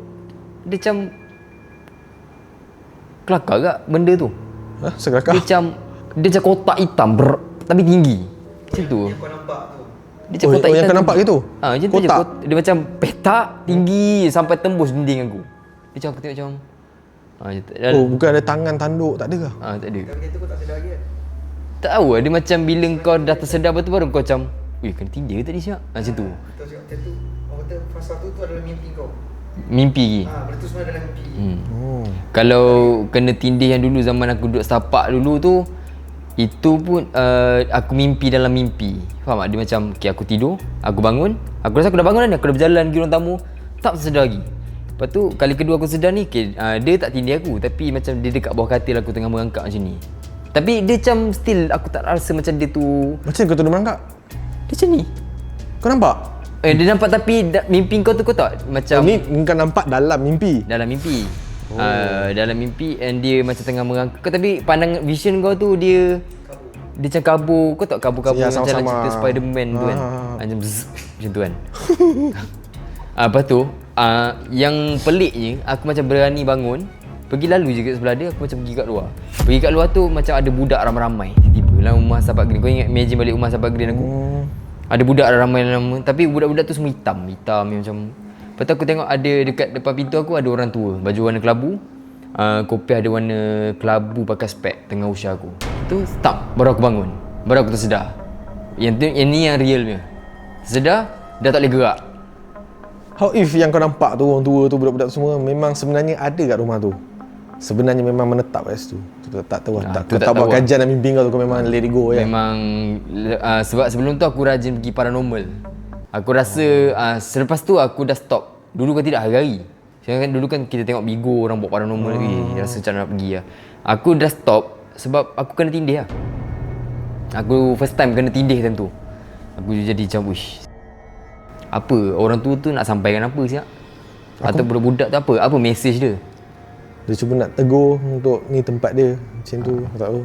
B: dia macam kelakar tak benda tu.
A: Sekelakar.
B: Dia macam kotak hitam tapi tinggi. Macam tu.
C: Yang kau nampak tu.
B: Dia macam kotak
A: yang
B: hitam.
A: kau nampak gitu?
B: Macam tu je.
A: Kotak?
B: Dia macam petak tinggi sampai tembus dinding aku. Dia macam aku tengok macam
A: Bukan ada tangan tanduk, tak ada ke?
B: tak ada.
C: Tapi kata kau tak sedar lagi kan?
B: Tak tahu lah, dia macam bila kau dah tersedar betul baru kau macam kena tindih ke tadi siap? Macam tu.
C: Kau cakap macam tu. Orang kata fasa tu adalah mimpi kau.
B: Mimpi lagi.
C: Benda tu semua adalah mimpi.
B: Kalau kena tindih yang dulu zaman aku duduk setapak dulu tu, itu pun aku mimpi dalam mimpi. Faham tak? Dia macam aku tidur, aku bangun, aku rasa aku dah bangun kan, aku dah berjalan pergi ruang tamu, tak tersedar lagi. Lepas tu kali kedua aku sedar ni, dia tak tindih aku, tapi macam dia dekat bawah katil aku tengah merangkak macam ni. Tapi dia macam still aku tak rasa macam dia tu.
A: Macam kau tu merangkak?
B: Dia macam ni.
A: Kau nampak?
B: Dia nampak tapi mimpi kau tu kau tak macam
A: Ni kau nampak dalam mimpi.
B: dalam mimpi. Dalam mimpi and dia macam tengah merangkak tapi pandang vision kau tu dia macam kabur. Kau tak kabur-kabur
A: Ya,
B: macam dalam
A: sama-sama.
B: cerita Spiderman tu kan. Macam zzz, macam tu kan. Lepas tu yang peliknya aku macam berani bangun, pergi lalu je kat sebelah dia, aku macam pergi kat luar. Pergi kat luar tu macam ada budak ramai-ramai tiba-tiba dalam rumah sahabat green. Kau ingat imagine balik rumah sahabat green aku. Ada budak ramai dalam, tapi budak-budak tu semua hitam yang macam. Lepas tu aku tengok ada dekat depan pintu aku ada orang tua, baju warna kelabu. Kopiah ada warna kelabu pakai spek tengah usia aku. Tu stop, baru aku bangun. Baru aku tersedar. Yang ni yang real punya. Tersedar, dah tak boleh gerak.
A: How if yang kau nampak tu, orang tua tu, budak-budak semua memang sebenarnya ada kat rumah tu? Sebenarnya memang menetap kat situ. Tu tak tahu lah.
B: tu
A: Tak
B: tak
A: buat
B: tahu lah.
A: kajian dalam mimpi kau tu, kau memang let it go je.
B: Memang sebab sebelum tu aku rajin pergi paranormal. Aku rasa selepas tu aku dah stop. Dulu kan tidak hari-hari. Sekarang kan dulu kan kita tengok Bigo orang buat paranormal lagi. Rasa macam nak pergi lah. Aku dah stop sebab aku kena tindih lah. Aku first time kena tindih time tu. Aku jadi macam wish. Apa orang tua tu nak sampaikan apa siap? Atau budak-budak tu apa? Apa message dia?
A: Dia cuba nak tegur untuk ni tempat dia. Macam tu, aku tak tahu.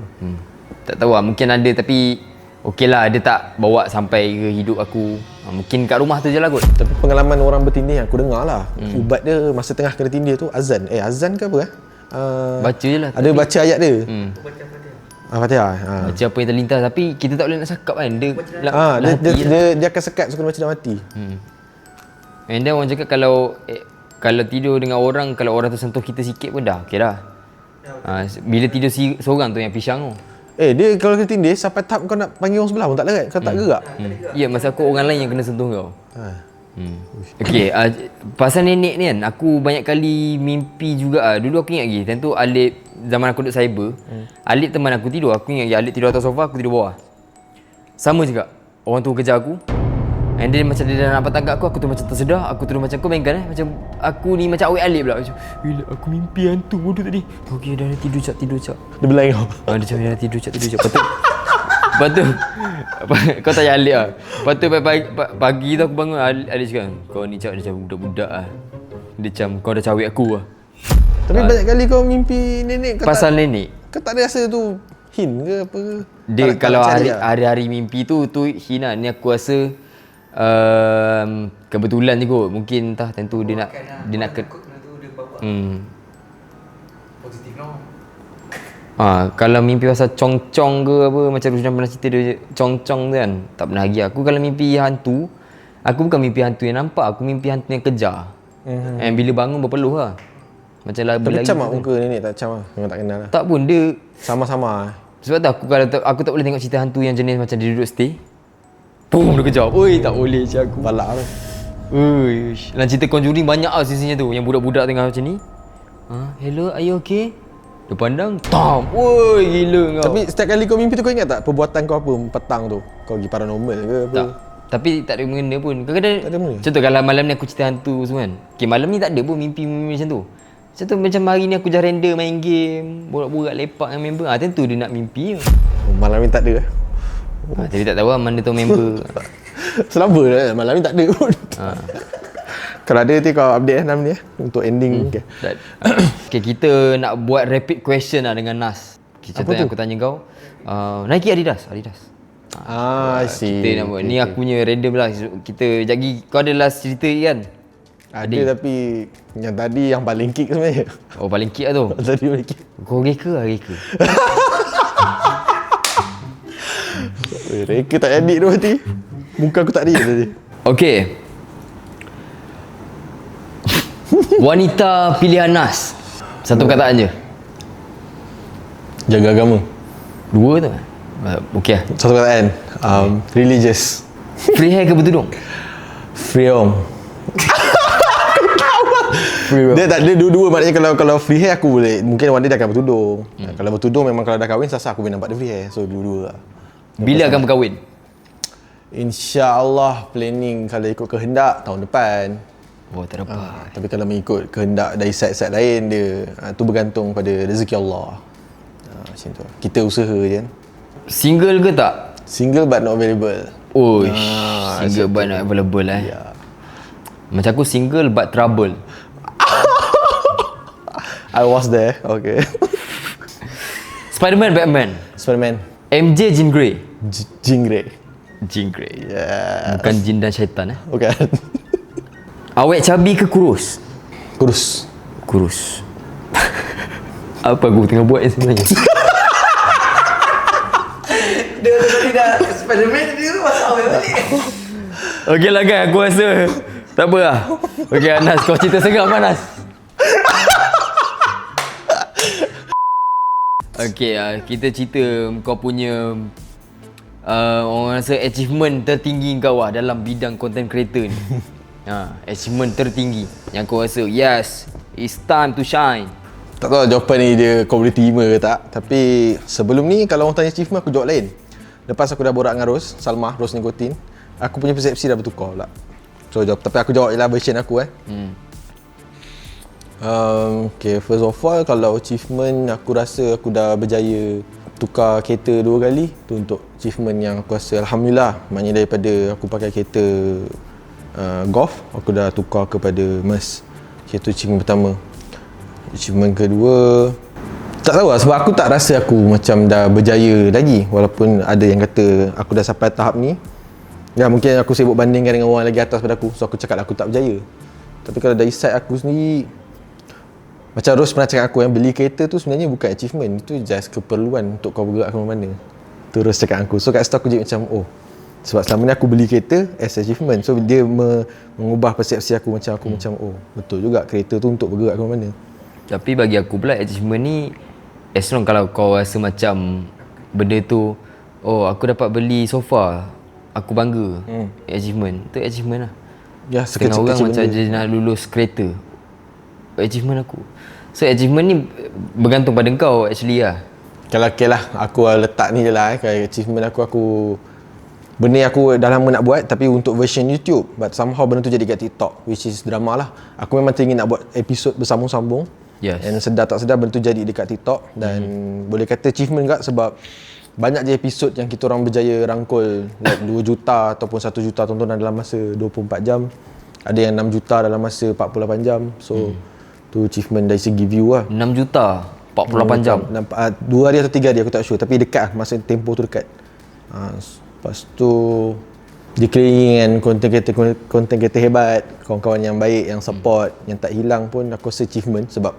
B: Tak tahu lah, mungkin ada tapi okey lah, dia tak bawa sampai ke hidup aku. Mungkin kat rumah tu je lah kot.
A: Tapi pengalaman orang bertindih aku dengar lah. Ubat dia masa tengah kena tindih tu azan. Azan ke apa?
B: Baca je lah.
A: Ada baca ayat dia.
C: Kau baca Fatihah.
A: Fatihah.
B: Baca apa yang terlintas tapi kita tak boleh nak cakap kan. Dia
A: Dia akan sekat so kena baca dalam hati.
B: And then orang cakap kalau tidur dengan orang, kalau orang tu sentuh kita sikit pun dah okey dah. Bila tidur seorang tu yang pisang tu.
A: Dia kalau kena tindih sampai tahap kau nak panggil orang sebelah pun tak lewat. Kau tak gerak.
B: Ya, masa aku orang lain yang kena sentuh kau. Okey, pasal nenek ni kan, aku banyak kali mimpi juga. Dulu aku ingat lagi, time tu Alip, zaman aku duduk cyber, Alip teman aku tidur, aku ingat lagi Alip tidur atas sofa, aku tidur bawah. Sama juga, orang tu kejar aku. And then macam dia dah nampak tangkap aku tu macam tersedar, aku terus macam kau mainkan macam aku ni macam awet Alip pula. Macam, aku mimpi hantu bodoh tadi. Okey, dah tidur cak.
A: Dia belai kau.
B: Dia macam dah tidur cak. Lepas tu kau tanya Alip lah. Lepas tu pagi tu aku bangun, Alip cakap, kau ni cak macam budak-budak lah. Dia macam kau dah cawik aku lah.
A: Tapi banyak kali kau mimpi nenek kau
B: Pasal
A: tak,
B: nenek.
A: kau tak ada rasa tu hint ke apa ke?
B: Dia
A: Tak
B: kalau
A: nak cari lah.
B: hari-hari mimpi tu hina. Ni aku rasa kebetulan je kot. Mungkin entah tentu dia nak
C: Takut benda tu dia bawa. Positif no.
B: Kalau mimpi pasal cong-cong ke apa, macam Rusdan pernah cerita dia cong-cong tu kan, tak pernah lagi. Aku kalau mimpi hantu, aku bukan mimpi hantu yang nampak, aku mimpi hantu yang kejar. And bila bangun berpeluh lah. Macam lah
A: Tapi macam mak muka nenek tak macam lah. Memang tak kenal lah.
B: Tak pun, dia
A: Sama-sama.
B: sebab tu aku tak boleh tengok cerita hantu yang jenis macam dia duduk stay. Boom, dia kejar. Oi, tak boleh je aku.
A: Balak tu.
B: Uish. Dalam cerita Conjuring banyak lah sisinya tu. Yang budak-budak tengah macam ni. Hello, are you okay? Dia pandang, tam. Woi, gila kau.
A: Tapi setiap kali kau mimpi tu kau ingat tak perbuatan kau apa petang tu? Kau pergi paranormal ke apa?
B: Tak. Tapi tak ada mengena pun. Kadang-kadang
A: Tak ada mengena?
B: contoh kalau malam ni aku cerita hantu semua kan. Okay, malam ni tak ada pun mimpi macam tu. Macam tu macam hari ni aku dah render main game, borak-borak lepak dengan member. Tentu dia nak mimpi.
A: Oh, malam ni tak ada.
B: Tapi tak tahu lah mana tu member.
A: Selamba lah. Malam ni tak ada pun. Kalau ada nanti kau update Nam ni untuk ending. Okay.
B: Okay, kita nak buat rapid question lah dengan Nas. Okay, contoh yang aku tanya kau, Nike Adidas.
A: I see.
B: Kita nak buat ni aku punya random lah. Kita jagi kau ada last cerita kan?
A: Ada tapi yang tadi yang paling kick sebenarnya.
B: Oh, paling kick lah tu.
A: Tadi paling kick.
B: Kau reka lah reka.
A: Reka tak edit tu nanti. Muka aku tak real tadi.
B: Okay. Wanita pilihan Nas. Satu perkataan je.
A: Jaga agama.
B: Dua tu. Okey lah.
A: Satu perkataan. Religious.
B: Free hair ke bertudung?
A: Free home. Dia tak ada dua-dua, maknanya kalau free hair aku boleh. Mungkin one day dia akan bertudung. Kalau bertudung memang kalau dah kahwin sasa aku boleh nampak dia free hair. So dua-dua lah.
B: Bila akan berkahwin?
A: InsyaAllah planning kalau ikut kehendak tahun depan.
B: Oh, tak dapat.
A: Tapi kalau mengikut kehendak dari side-side lain dia, tu bergantung pada rezeki Allah. Macam tu. Kita usaha je kan.
B: Single ke tak?
A: Single but not available.
B: Oh, single but not available
A: Ya.
B: Macam aku single but trouble.
A: I was there. Okay.
B: Spiderman, Batman.
A: Spiderman.
B: MJ, Jean Grey.
A: Jean Grey.
B: Jean Grey.
A: Yeah.
B: Bukan jin dan syaitan
A: Bukan.
B: Awet cabi ke kurus?
A: Kurus.
B: Kurus. Apa aku tengah buat sebenarnya?
C: Dia tadi dah Spiderman dia tu masuk awal balik.
B: Okey lah kan, aku rasa tak apa lah. Okey Anas, kau cerita seram Anas. Okey, kita cerita kau punya orang rasa achievement tertinggi kau lah dalam bidang content creator ni. Achievement tertinggi yang kau rasa, yes, it's time to shine.
A: Tak tahu jawapan ni kau boleh terima ke tak. Tapi sebelum ni kalau orang tanya achievement aku jawab lain. Lepas aku dah borak dengan Ros Salmah, Ros Nikotin, aku punya persepsi dah bertukar pula. So jawab, tapi aku jawab je lah version aku Okay, first of all kalau achievement aku rasa aku dah berjaya tukar kereta 2 kali. Tu untuk achievement yang aku rasa Alhamdulillah. Maknanya daripada aku pakai kereta Golf, aku dah tukar kepada Merc. Itu achievement pertama. Achievement kedua, tak tahu lah sebab aku tak rasa aku macam dah berjaya lagi. Walaupun ada yang kata aku dah sampai tahap ni. Ya mungkin aku sibuk bandingkan dengan orang lagi atas pada aku. So aku cakap aku tak berjaya. Tapi kalau dari side aku sendiri, macam Ros pernah cakap aku yang beli kereta tu sebenarnya bukan achievement. Itu just keperluan untuk kau bergerak ke mana-mana. Tu Ros cakap aku. So kat situ aku jadi macam sebab selama ni aku beli kereta as achievement. So dia mengubah persepsi aku macam betul juga kereta tu untuk bergerak ke mana-mana.
B: Tapi bagi aku pula achievement ni, as long kalau kau rasa macam benda tu, aku dapat beli sofa, aku bangga. Achievement, tu achievement lah.
A: Ya,
B: setengah orang macam je nak lulus kereta, achievement aku. So achievement ni bergantung pada kau actually lah.
A: Kalau okay lah, aku letak ni je lah kalau achievement aku benda yang aku dah lama nak buat tapi untuk version YouTube. But somehow benda tu jadi kat TikTok, which is drama lah. Aku memang teringin nak buat episod bersambung-sambung.
B: Yes.
A: And sedar tak sedar benda tu jadi dekat TikTok. Dan boleh kata achievement juga sebab banyak je episod yang kita orang berjaya rangkul like 2 juta ataupun 1 juta tontonan dalam masa 24 jam. Ada yang 6 juta dalam masa 48 jam. So tu achievement dari segi view lah.
B: 6 juta 48 jam.
A: 2 hari atau 3 hari aku tak sure, tapi dekat lah, masa tempoh tu dekat. Lepas tu dikelilingi dengan konten kreator hebat, kawan-kawan yang baik, yang support, yang tak hilang pun aku rasa achievement sebab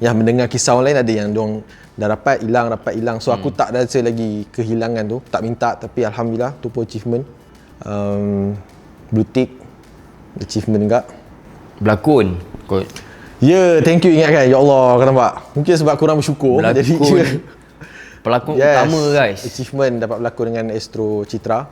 A: yang mendengar kisah orang lain, ada yang diorang dah dapat hilang. So aku tak rasa lagi kehilangan tu, tak minta, tapi alhamdulillah tu pun achievement. Blue tick achievement juga.
B: Berlakon kot.
A: Ya, thank you ingatkan. Ya Allah, kau nampak. Mungkin sebab kurang bersyukur.
B: Berlakon. Pelakon utama guys.
A: Achievement dapat berlakon dengan Astro Citra.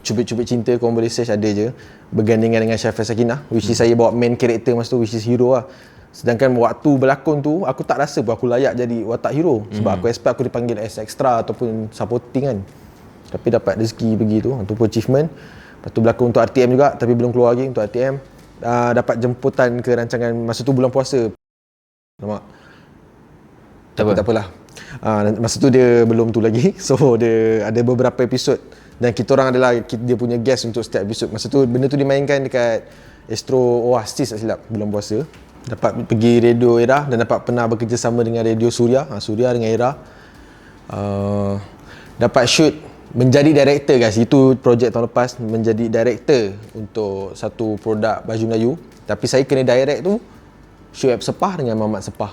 A: Cubit-cubit cinta korang boleh search, ada je. Bergandingan dengan Syafie Sakinah, which is saya bawa main character masa tu, which is hero lah. Sedangkan waktu berlakon tu, aku tak rasa pun aku layak jadi watak hero. Sebab aku expect aku dipanggil as extra ataupun supporting kan. Tapi dapat rezeki pergi tu, itu pun achievement. Lepas tu berlakon untuk RTM juga, tapi belum keluar lagi untuk RTM. Dapat jemputan ke rancangan, masa tu bulan puasa. Nampak? Tapi tak apalah. Masa tu dia belum tu lagi. So dia ada beberapa episod dan kita orang adalah dia punya guest untuk setiap episod. Masa tu benda tu dimainkan dekat Astro Oasis tak silap, bulan puasa. Dapat pergi Radio Era dan dapat pernah bekerjasama dengan Radio Suria, Suria dengan Era. Dapat shoot menjadi director guys. Itu projek tahun lepas, menjadi director untuk satu produk baju Melayu. Tapi saya kena direct tu Syuib Sepah dengan Mamat Sepah.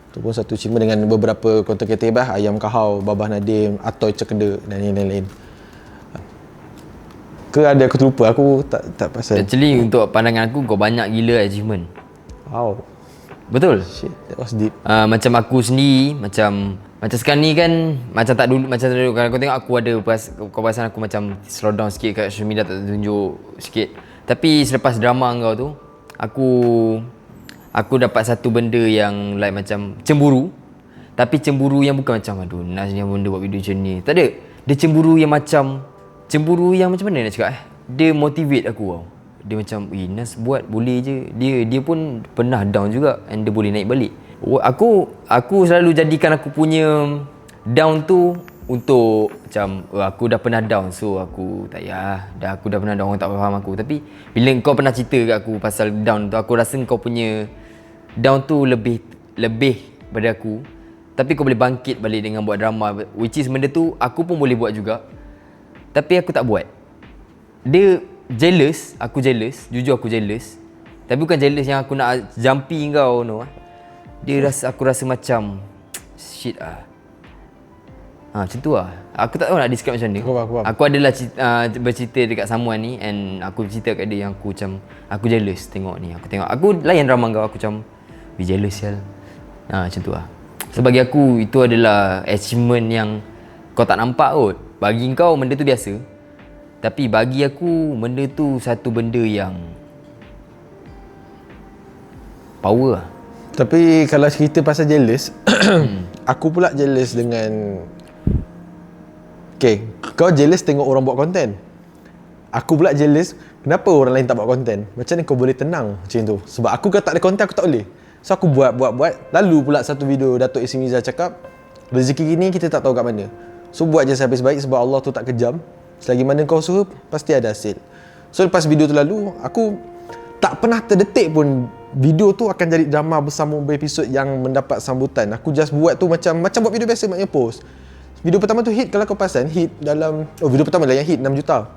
A: Itu pun satu achievement dengan beberapa content creator hebat, Ayam Kahau, Babah Nadim, Atoy Cekeda dan lain-lain. Ke ada aku terlupa, aku tak pasal.
B: Actually untuk pandangan aku kau banyak gila achievement.
A: Wow.
B: Betul?
A: Shit, that was deep.
B: Macam aku sendiri, macam sekarang ni kan, macam tak dulu kalau kau tengok aku ada kau perasan aku macam slow down sikit kat social media, tak tunjuk sikit. Tapi selepas drama kau tu, aku dapat satu benda yang like macam cemburu. Tapi cemburu yang bukan macam aduh Nas ni benda buat video macam ni. Tak ada. Dia cemburu yang macam mana nak cakap dia motivate aku tau. Dia macam Nas buat boleh je. Dia pun pernah down juga and dia boleh naik balik. Aku selalu jadikan aku punya down tu untuk macam aku dah pernah down, so aku tak payah aku dah pernah down, orang tak faham aku. Tapi bila kau pernah cerita kat aku pasal down tu, aku rasa kau punya down tu lebih pada aku. Tapi kau boleh bangkit balik dengan buat drama, which is benda tu aku pun boleh buat juga. Tapi aku tak buat. Dia jealous, jujur aku jealous. Tapi bukan jealous yang aku nak jumpy kau no. Aku rasa macam shit macam tu lah. Aku tak tahu nak describe macam mana. Aku adalah bercerita dekat someone ni and aku cerita kat dia yang aku jealous tengok ni. Aku layan drama kau, aku macam be jealous sial. Macam tu lah. So bagi aku itu adalah achievement yang kau tak nampak kot. Bagi kau benda tu biasa. Tapi bagi aku benda tu satu benda yang power lah.
A: Tapi kalau cerita pasal jealous, aku pula jealous dengan kau jealous tengok orang buat konten. Aku pula jealous kenapa orang lain tak buat konten. Macam ni kau boleh tenang macam tu. Sebab aku kalau tak ada konten aku tak boleh. So aku buat. Lalu pula satu video Datuk Ismiza cakap, rezeki gini kita tak tahu kat mana. So buat je sehabis baik sebab Allah tu tak kejam. Selagi mana kau usaha pasti ada hasil. So lepas video tu lalu, aku tak pernah terdetik pun video tu akan jadi drama bersama berepisod yang mendapat sambutan. Aku just buat tu macam buat video biasa, maknanya post. Video pertama tu hit, kalau kau perasan hit dalam video pertama lah yang hit 6 juta.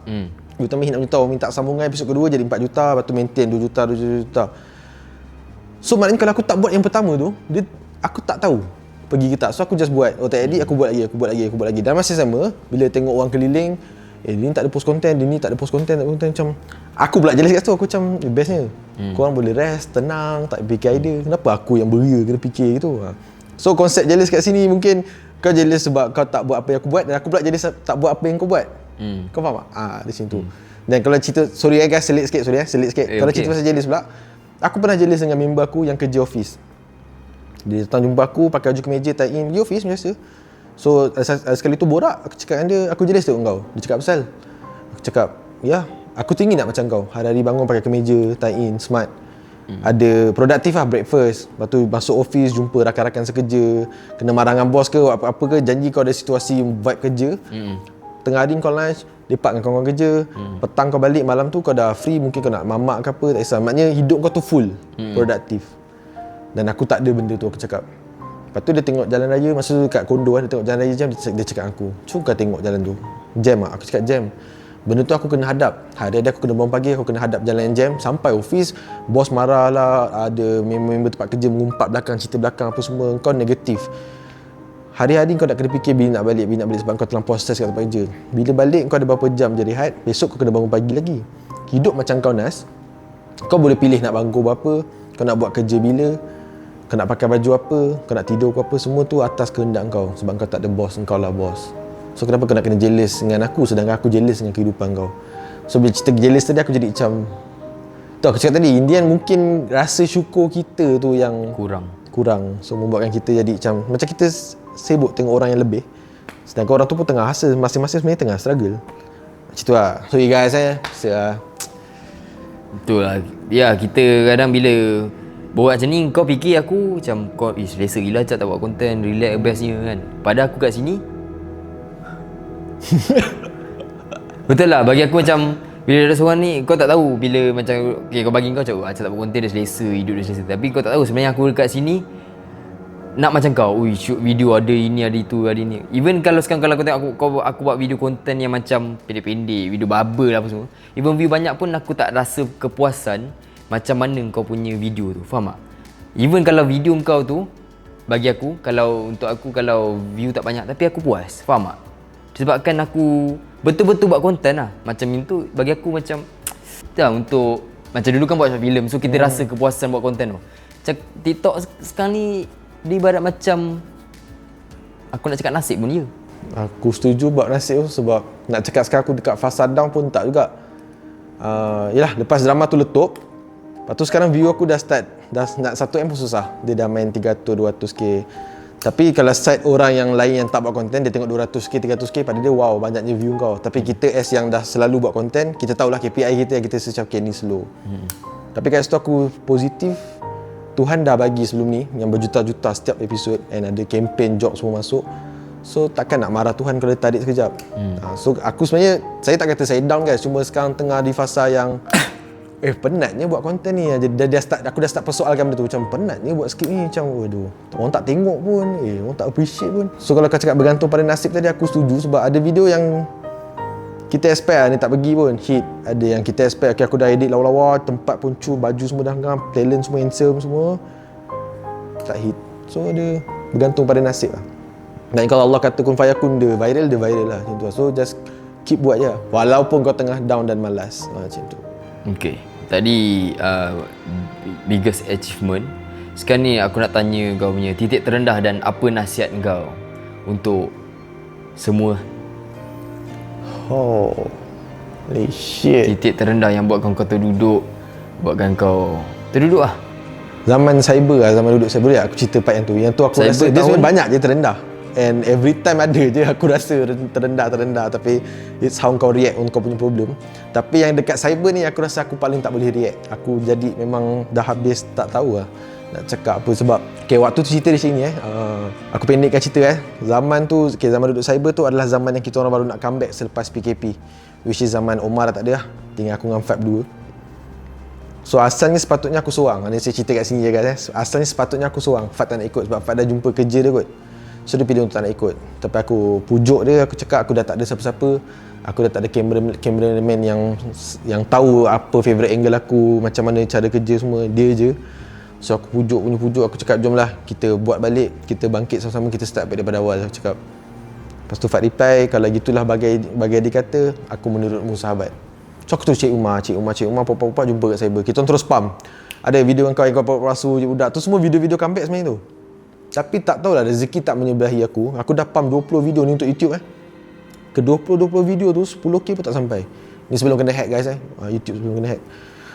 A: Video pertama hit 6 juta, orang minta sambungan episod kedua jadi 4 juta, lepas tu maintain 2 juta. So maknanya kalau aku tak buat yang pertama tu, aku tak tahu pergi ke tak. So aku just buat, tak edit, aku buat lagi. Dan masa sama, bila tengok orang keliling, dia ni tak ada post konten, macam aku pula jealous kat tu. Aku macam bestnya korang boleh rest, tenang, tak fikir idea. Kenapa aku yang beria kena fikir gitu. So konsep jealous kat sini, mungkin kau jealous sebab kau tak buat apa yang aku buat, dan aku pula jealous tak buat apa yang kau buat. Kau faham tak? Di situ. Dan kalau cerita, sorry guys, selit sikit. Kalau cerita pasal jealous pula, aku pernah jealous dengan member aku yang kerja office. Dia datang jumpa aku pakai baju kemeja, tie in, pergi office biasa. So sekali tu borak, aku cakap dengan dia, aku jealous tengok kau. Dia cakap pasal. Aku cakap, ya, aku tinggi nak macam kau. Hari-hari bangun pakai kemeja, tie in, smart. Ada produktif lah, breakfast. Lepas tu masuk office, jumpa rakan-rakan sekerja, kena marah dengan bos ke apa ke, janji kau ada situasi vibe kerja. Tengah hari kau lunch, lepak dengan kawan-kawan kerja. Petang kau balik, malam tu kau dah free, mungkin kau nak mamak ke apa, tak kisah. Maknanya hidup kau tu full, produktif. Dan aku tak ada benda tu, aku cakap. Lepas tu dia tengok jalan raya, masa tu kat kondo dia tengok jalan raya jam, dia cakap aku, cuba kau tengok jalan tu, jam lah. Aku cakap jam. Benda tu aku kena hadap. Hari-hari aku kena bangun pagi, aku kena hadap jalan jam. Sampai office, bos marah lah, ada member-member tempat kerja mengumpat belakang, cerita belakang apa semua. Kau negatif. Hari-hari kau nak kena fikir bila nak balik sebab kau terlampau stres kat tempat kerja. Bila balik kau ada berapa jam je rehat, besok kau kena bangun pagi lagi. Hidup macam kau Nas, kau boleh pilih nak bangun berapa, kau nak buat kerja bila, kau nak pakai baju apa, kau nak tidur apa, semua tu atas kehendak kau. Sebab kau tak ada bos, engkau lah bos. So kenapa kau nak kena jealous dengan aku sedangkan aku jealous dengan kehidupan kau. So bila cerita jealous tadi aku jadi macam tu aku cakap tadi, Indian mungkin rasa syukur kita tu yang kurang. So membuatkan kita jadi macam kita sibuk tengok orang yang lebih, sedangkan orang tu pun tengah hasil, masing-masing sebenarnya tengah struggle. Macam tu lah. So you guys
B: Betul lah. Ya, kita kadang bila buat macam ni, kau fikir aku macam kau selesa gila Ajak tak buat konten, relax bestnya kan. Padahal aku kat sini betul lah, bagi aku macam bila ada seorang ni, kau tak tahu bila macam kau bagi kau macam Ajak tak buat konten dia selesa, hidup dia selesa. Tapi kau tak tahu sebenarnya aku dekat sini nak macam kau, shoot video ada ini, ada itu, ada ini. Even kalau sekarang kalau kau tengok aku buat video konten yang macam pendek-pendek, video bubble lah apa semua, even view banyak pun aku tak rasa kepuasan macam mana kau punya video tu. Faham tak? Even kalau video kau tu, bagi aku, untuk aku kalau view tak banyak tapi aku puas. Faham tak? Sebabkan aku betul-betul buat konten lah. Macam itu bagi aku macam untuk macam dulu kan buat short film, so kita rasa kepuasan buat konten tu. Macam TikTok sekarang ni dia ibarat macam aku nak cakap nasib pun ya.
A: Aku setuju buat nasib tu sebab nak cakap sekarang aku dekat fasa down pun tak juga. Yelah, lepas drama tu letup, lepas tu sekarang view aku dah start, dah nak 1M pun susah. Dia dah main 300-200k. Tapi kalau side orang yang lain yang tak buat konten, dia tengok 200k, 300k, pada dia wow banyaknya view kau. Tapi kita as yang dah selalu buat konten, kita tahulah KPI kita yang kita search okay ni slow. Tapi kat situ aku positif, Tuhan dah bagi sebelum ni yang berjuta-juta setiap episod, and ada campaign job semua masuk. So takkan nak marah Tuhan kalau dia tarik sekejap. So aku sebenarnya, saya tak kata saya down guys, cuma sekarang tengah di fasa yang penatnya buat konten ni. Aku dah start persoalkan benda tu, macam penatnya buat skrip ni, macam waduh, orang tak tengok pun, orang tak appreciate pun. So kalau kau cakap bergantung pada nasib tadi, aku setuju sebab ada video yang kita expect ni tak pergi pun hit. Ada yang kita expect, okay, aku dah edit lawa-lawa, tempat pun cu, baju semua dah ngam, talent semua handsome semua, tak hit. So ada bergantung pada nasib lah. Dan kalau Allah kata kun fayakun, dia viral lah macam tu lah. So just keep buat je walaupun kau tengah down dan malas, macam tu.
B: Okay, tadi biggest achievement. Sekarang ni aku nak tanya kau punya titik terendah dan apa nasihat kau untuk semua.
A: Holy shit.
B: Titik terendah yang buatkan kau terduduk, buatkan kau terduduk lah.
A: Zaman cyber lah, zaman duduk cyber aku cerita part yang tu. Yang tu aku
B: cyber
A: rasa dia sebenarnya banyak je terendah. And every time ada je aku rasa terendah. Tapi it's how kau react on kau punya problem. Tapi yang dekat cyber ni aku rasa aku paling tak boleh react. Aku jadi memang dah habis tak tahu lah nak cakap apa. Sebab waktu tu cerita di sini aku pendekkan cerita zaman tu, zaman duduk cyber tu adalah zaman yang kita orang baru nak comeback selepas PKP, which is zaman Omar dah tak ada lah, tinggal aku dengan Fab 2. So asalnya sepatutnya aku seorang. Ni saya cerita kat sini je guys. Asalnya sepatutnya aku seorang. Fab tak nak ikut sebab Fab dah jumpa kerja dia kot. So dia pilih untuk tak nak ikut. Tapi aku pujuk dia, aku cakap aku dah tak ada siapa-siapa. Aku dah tak ada cameraman yang tahu apa favourite angle aku, macam mana cara kerja semua, dia je. So aku pujuk, aku cakap jomlah kita buat balik, kita bangkit sama-sama, kita start daripada awal. Aku cakap. Lepas tu Fad reply, kalau gitulah bagai dia kata, aku menurutmu sahabat. So aku terus Cik Umar, pop-pop jumpa kat cyber. Kita terus spam. Ada video kau yang kau rasu budak tu, semua video-video comeback sebenarnya tu. Tapi tak tahulah rezeki tak menyebelahi aku. Aku dah pump 20 video ni untuk YouTube Ke 20 video tu 10k pun tak sampai. Ni sebelum kena hack guys YouTube sebelum kena hack.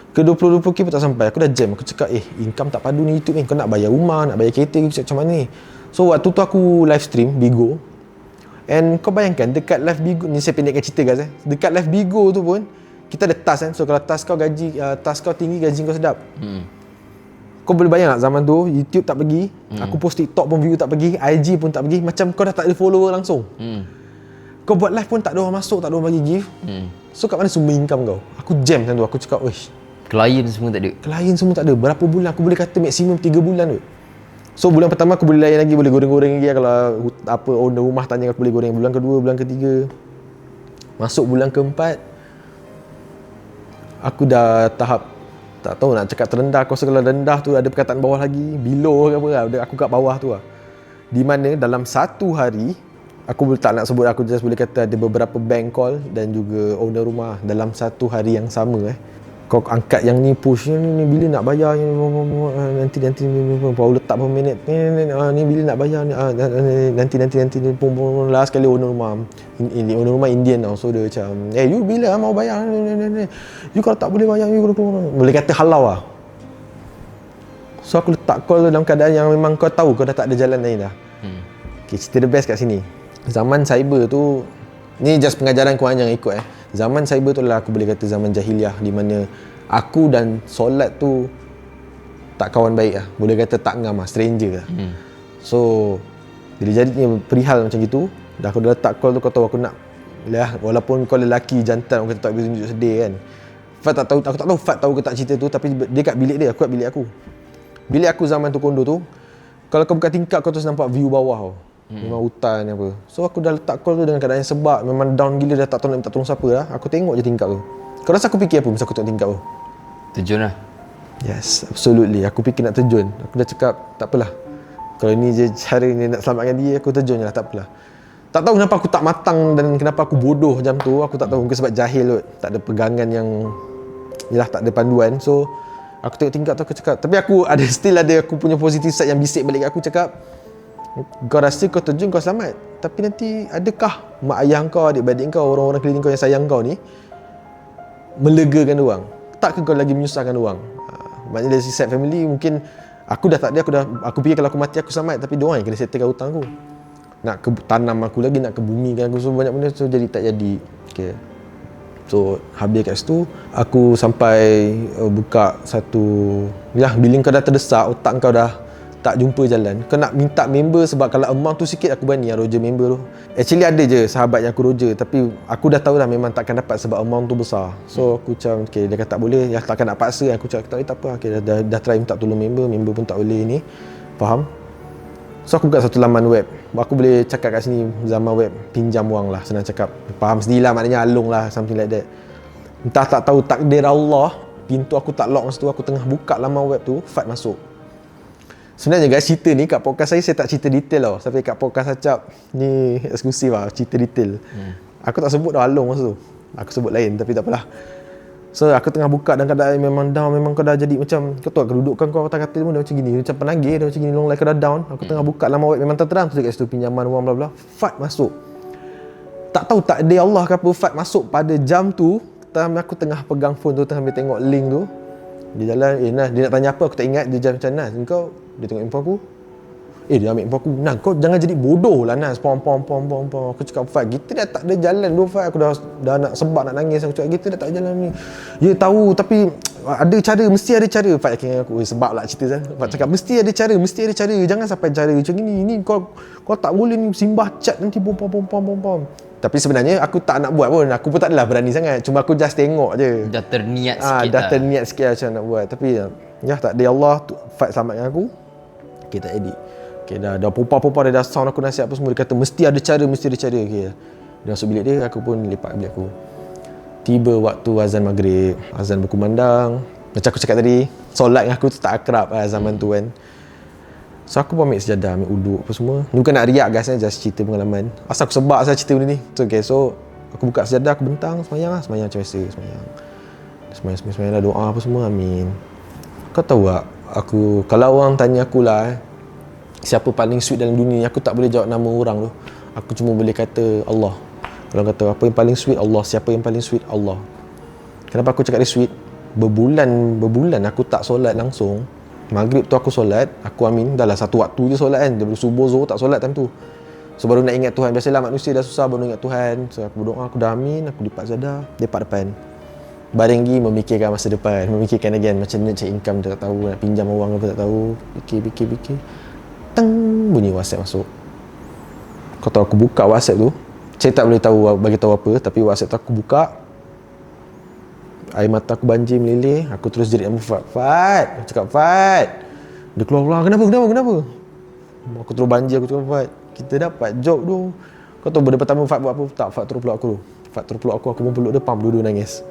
A: Ke 20k pun tak sampai. Aku dah jam. Aku cakap income tak padu ni YouTube ni. Kau nak bayar rumah, nak bayar kereta, macam mana ni. So waktu tu aku live stream Bigo. And kau bayangkan dekat live Bigo ni, saya pendekkan cerita guys dekat live Bigo tu pun kita ada task So kalau task kau tinggi, gaji kau sedap. Kau boleh bayang tak zaman tu YouTube tak pergi, aku post TikTok pun view tak pergi, IG pun tak pergi, macam kau dah tak ada follower langsung. Kau buat live pun tak ada orang masuk, tak ada orang bagi gift. So kat mana sumber income kau? Aku jam macam tu. Aku cakap,
B: klien semua tak ada.
A: Klien semua tak ada. Berapa bulan? Aku boleh kata maksimum 3 bulan tu. So bulan pertama aku boleh layan lagi, boleh goreng-goreng lagi kalau owner rumah tanya aku boleh goreng. Bulan kedua, bulan ketiga, masuk bulan keempat, aku dah tahap tak tahu nak cakap terendah. Aku rasa kalau rendah tu ada perkataan bawah lagi, below ke apa lah. Aku kat bawah tu lah. Di mana dalam satu hari, aku tak nak sebut, aku just boleh kata ada beberapa bank call dan juga owner rumah dalam satu hari yang sama kau angkat yang ni, push ni bila nak bayar nanti baru letak berapa minit ni bila nak bayar nanti last sekali owner rumah Indian tau. So dia macam you bila mau bayar you kalau tak boleh bayar you boleh kata halau lah. So aku letak call dalam keadaan yang memang kau tahu kau dah tak ada jalan lain dah. Okay, cerita the best kat sini. Zaman cyber tu, ni just pengajaran korang jangan ikut Zaman cyber tu adalah aku boleh kata zaman jahiliah, di mana aku dan solat tu tak kawan baik lah. Boleh kata tak ngam lah, stranger lah. So bila jadinya perihal macam gitu, dah aku dah letak call tu, kau tahu aku nak walaupun kau lelaki jantan, orang kata tak boleh tunjuk sedih kan. Fat tak tahu, aku tak tahu Fat tahu ke tak cerita tu, tapi dia kat bilik dia, aku kat bilik aku. Bilik aku zaman tu kondo tu, kalau kau buka tingkap kau terus nampak view bawah tau. Memang hutan apa. So aku dah letak call tu dengan keadaan yang sebab memang down gila, dah tak tahu nak minta tolong siapa lah. Aku tengok je tingkap tu. Kau rasa aku fikir apa masa aku tengok tingkap tu?
B: Terjun lah.
A: Yes, absolutely. Aku fikir nak terjun. Aku dah cakap tak apalah. Kalau ni je cara ni nak selamatkan diri, aku terjun je lah, tak apalah. Tak tahu kenapa aku tak matang dan kenapa aku bodoh macam tu. Aku tak tahu, mungkin sebab jahil kot. Tak ada pegangan yang, yelah, tak ada panduan. So aku tengok tingkap tu, aku cakap, tapi aku ada still ada aku punya positive side yang bisik balik aku, cakap, kau rasa kau terjun kau selamat, tapi nanti adakah mak ayah kau, adik-beradik kau, orang-orang keliling kau yang sayang kau ni melegakan diorang? Takkah kau lagi menyusahkan diorang? Maknanya dari side family mungkin aku dah tak ada, aku fikir kalau aku mati aku selamat, tapi diorang yang kena settlekan hutang aku. Nak ke tanam aku lagi, nak kebumikan aku, so banyak benda, so jadi tak jadi. Okay. So habis kat situ, aku sampai buka satu, bila kau dah terdesak, otak kau dah tak jumpa jalan, kau nak minta member, sebab kalau amount tu sikit aku berani Roger member tu. Actually ada je sahabat yang aku Roger, tapi aku dah tahu dah memang takkan dapat sebab amount tu besar. So aku macam, okay, dia kata tak boleh, ya takkan nak paksa. Aku cakap tak apa, okay, dah try minta tolong member pun tak boleh ni, faham. So aku buka satu laman web, aku boleh cakap kat sini, zaman web pinjam wang lah, senang cakap, faham sendirilah, maknanya alung lah, something like that. Entah tak tahu takdir Allah, pintu aku tak lock masa tu, aku tengah buka laman web tu, Fat masuk. Sebenarnya guys, cerita ni kat podcast saya tak cerita detail tau. Tapi kat podcast Acap ni eksklusif lah, cerita detail. Aku tak sebut dah Along masa tu. Aku sebut lain, tapi tak apalah. So aku tengah buka dan keadaan memang down, memang kau dah jadi macam, kau tahu kedudukan kau atas katil pun dah macam gini, macam penagih dah macam gini, long life kau dah down. Aku tengah buka laman web, memang terang tu kat situ, pinjaman wang bla bla. Fat masuk. Tak tahu takdir Allah ke apa, Fat masuk pada jam tu. Aku tengah pegang phone tu, tengah ambil tengok link tu. Dia jalan, Nas, dia nak tanya apa, aku tak ingat. Dia jalan macam, Nas, kau, dia tengok info aku. Dia ambil info aku. Nas, kau jangan jadi bodoh lah, Nas. Pom. Aku cakap, Fat, kita dah tak ada jalan tu, Fat. Aku dah nak sebab nak nangis. Aku cakap, kita dah tak ada jalan ni. Ya tahu, tapi ada cara, mesti ada cara. Fat yakin aku, sebab lah cerita saya. Fat cakap, mesti ada cara. Jangan sampai cara macam ni. Ni kau tak boleh ni, simbah chat nanti pom. Tapi sebenarnya aku tak nak buat pun. Aku pun tak adalah berani sangat. Cuma aku just tengok je.
B: Dah terniat sikit
A: dah terniat sikit macam nak buat. Tapi ya tak ada Allah tu, Fat selamatkan aku. Okay, tak edit. Okay, dah popa dah sound aku nasihat apa semua. Dia kata mesti ada cara. Okay. Dia masuk bilik dia, aku pun lepak bilik aku. Tiba waktu azan maghrib, azan berkumandang. Macam aku cakap tadi, solat dengan aku tu tak akrab zaman tu kan. So aku pun ambil sejadah, ambil uduk apa semua. Ni bukan nak riak guys, just cerita pengalaman. Asal aku sebab asal cerita benda ni. So aku buka sejadah, aku bentang, semayang macam biasa, semayang lah, doa apa semua, amin. Kau tahu tak, aku, kalau orang tanya aku lah, siapa paling sweet dalam dunia ni, aku tak boleh jawab nama orang tu. Aku cuma boleh kata Allah. Kalau kata apa yang paling sweet, Allah. Siapa yang paling sweet, Allah. Kenapa aku cakap dia sweet? Berbulan aku tak solat langsung. Maghrib tu aku solat, aku amin, dah lah satu waktu je solat kan. Daripada subuh, zuhur tak solat time tu. So baru nak ingat Tuhan. Biasalah manusia dah susah baru ingat Tuhan. So aku berdoa, aku dah amin, aku lipat sejadah, lepak depan. Baring lagi memikirkan masa depan, memikirkan again macam mana cari income, tak tahu, nak pinjam orang apa tak tahu. Fikir. Teng, bunyi WhatsApp masuk. Kau tahu aku buka WhatsApp tu, saya tak boleh tahu bagi tahu apa, tapi WhatsApp tu aku buka. Air mata aku banjir meleleh. Aku terus jerit nama Fat. Aku cakap, Fat. Dia keluar. Kenapa? Aku terus banjir. Aku cakap, Fat, kita dapat job tu. Kau tahu benda pertama Fat buat apa? Tak, Fat terus peluk aku tu. Aku pun peluk dia, dua-dua nangis.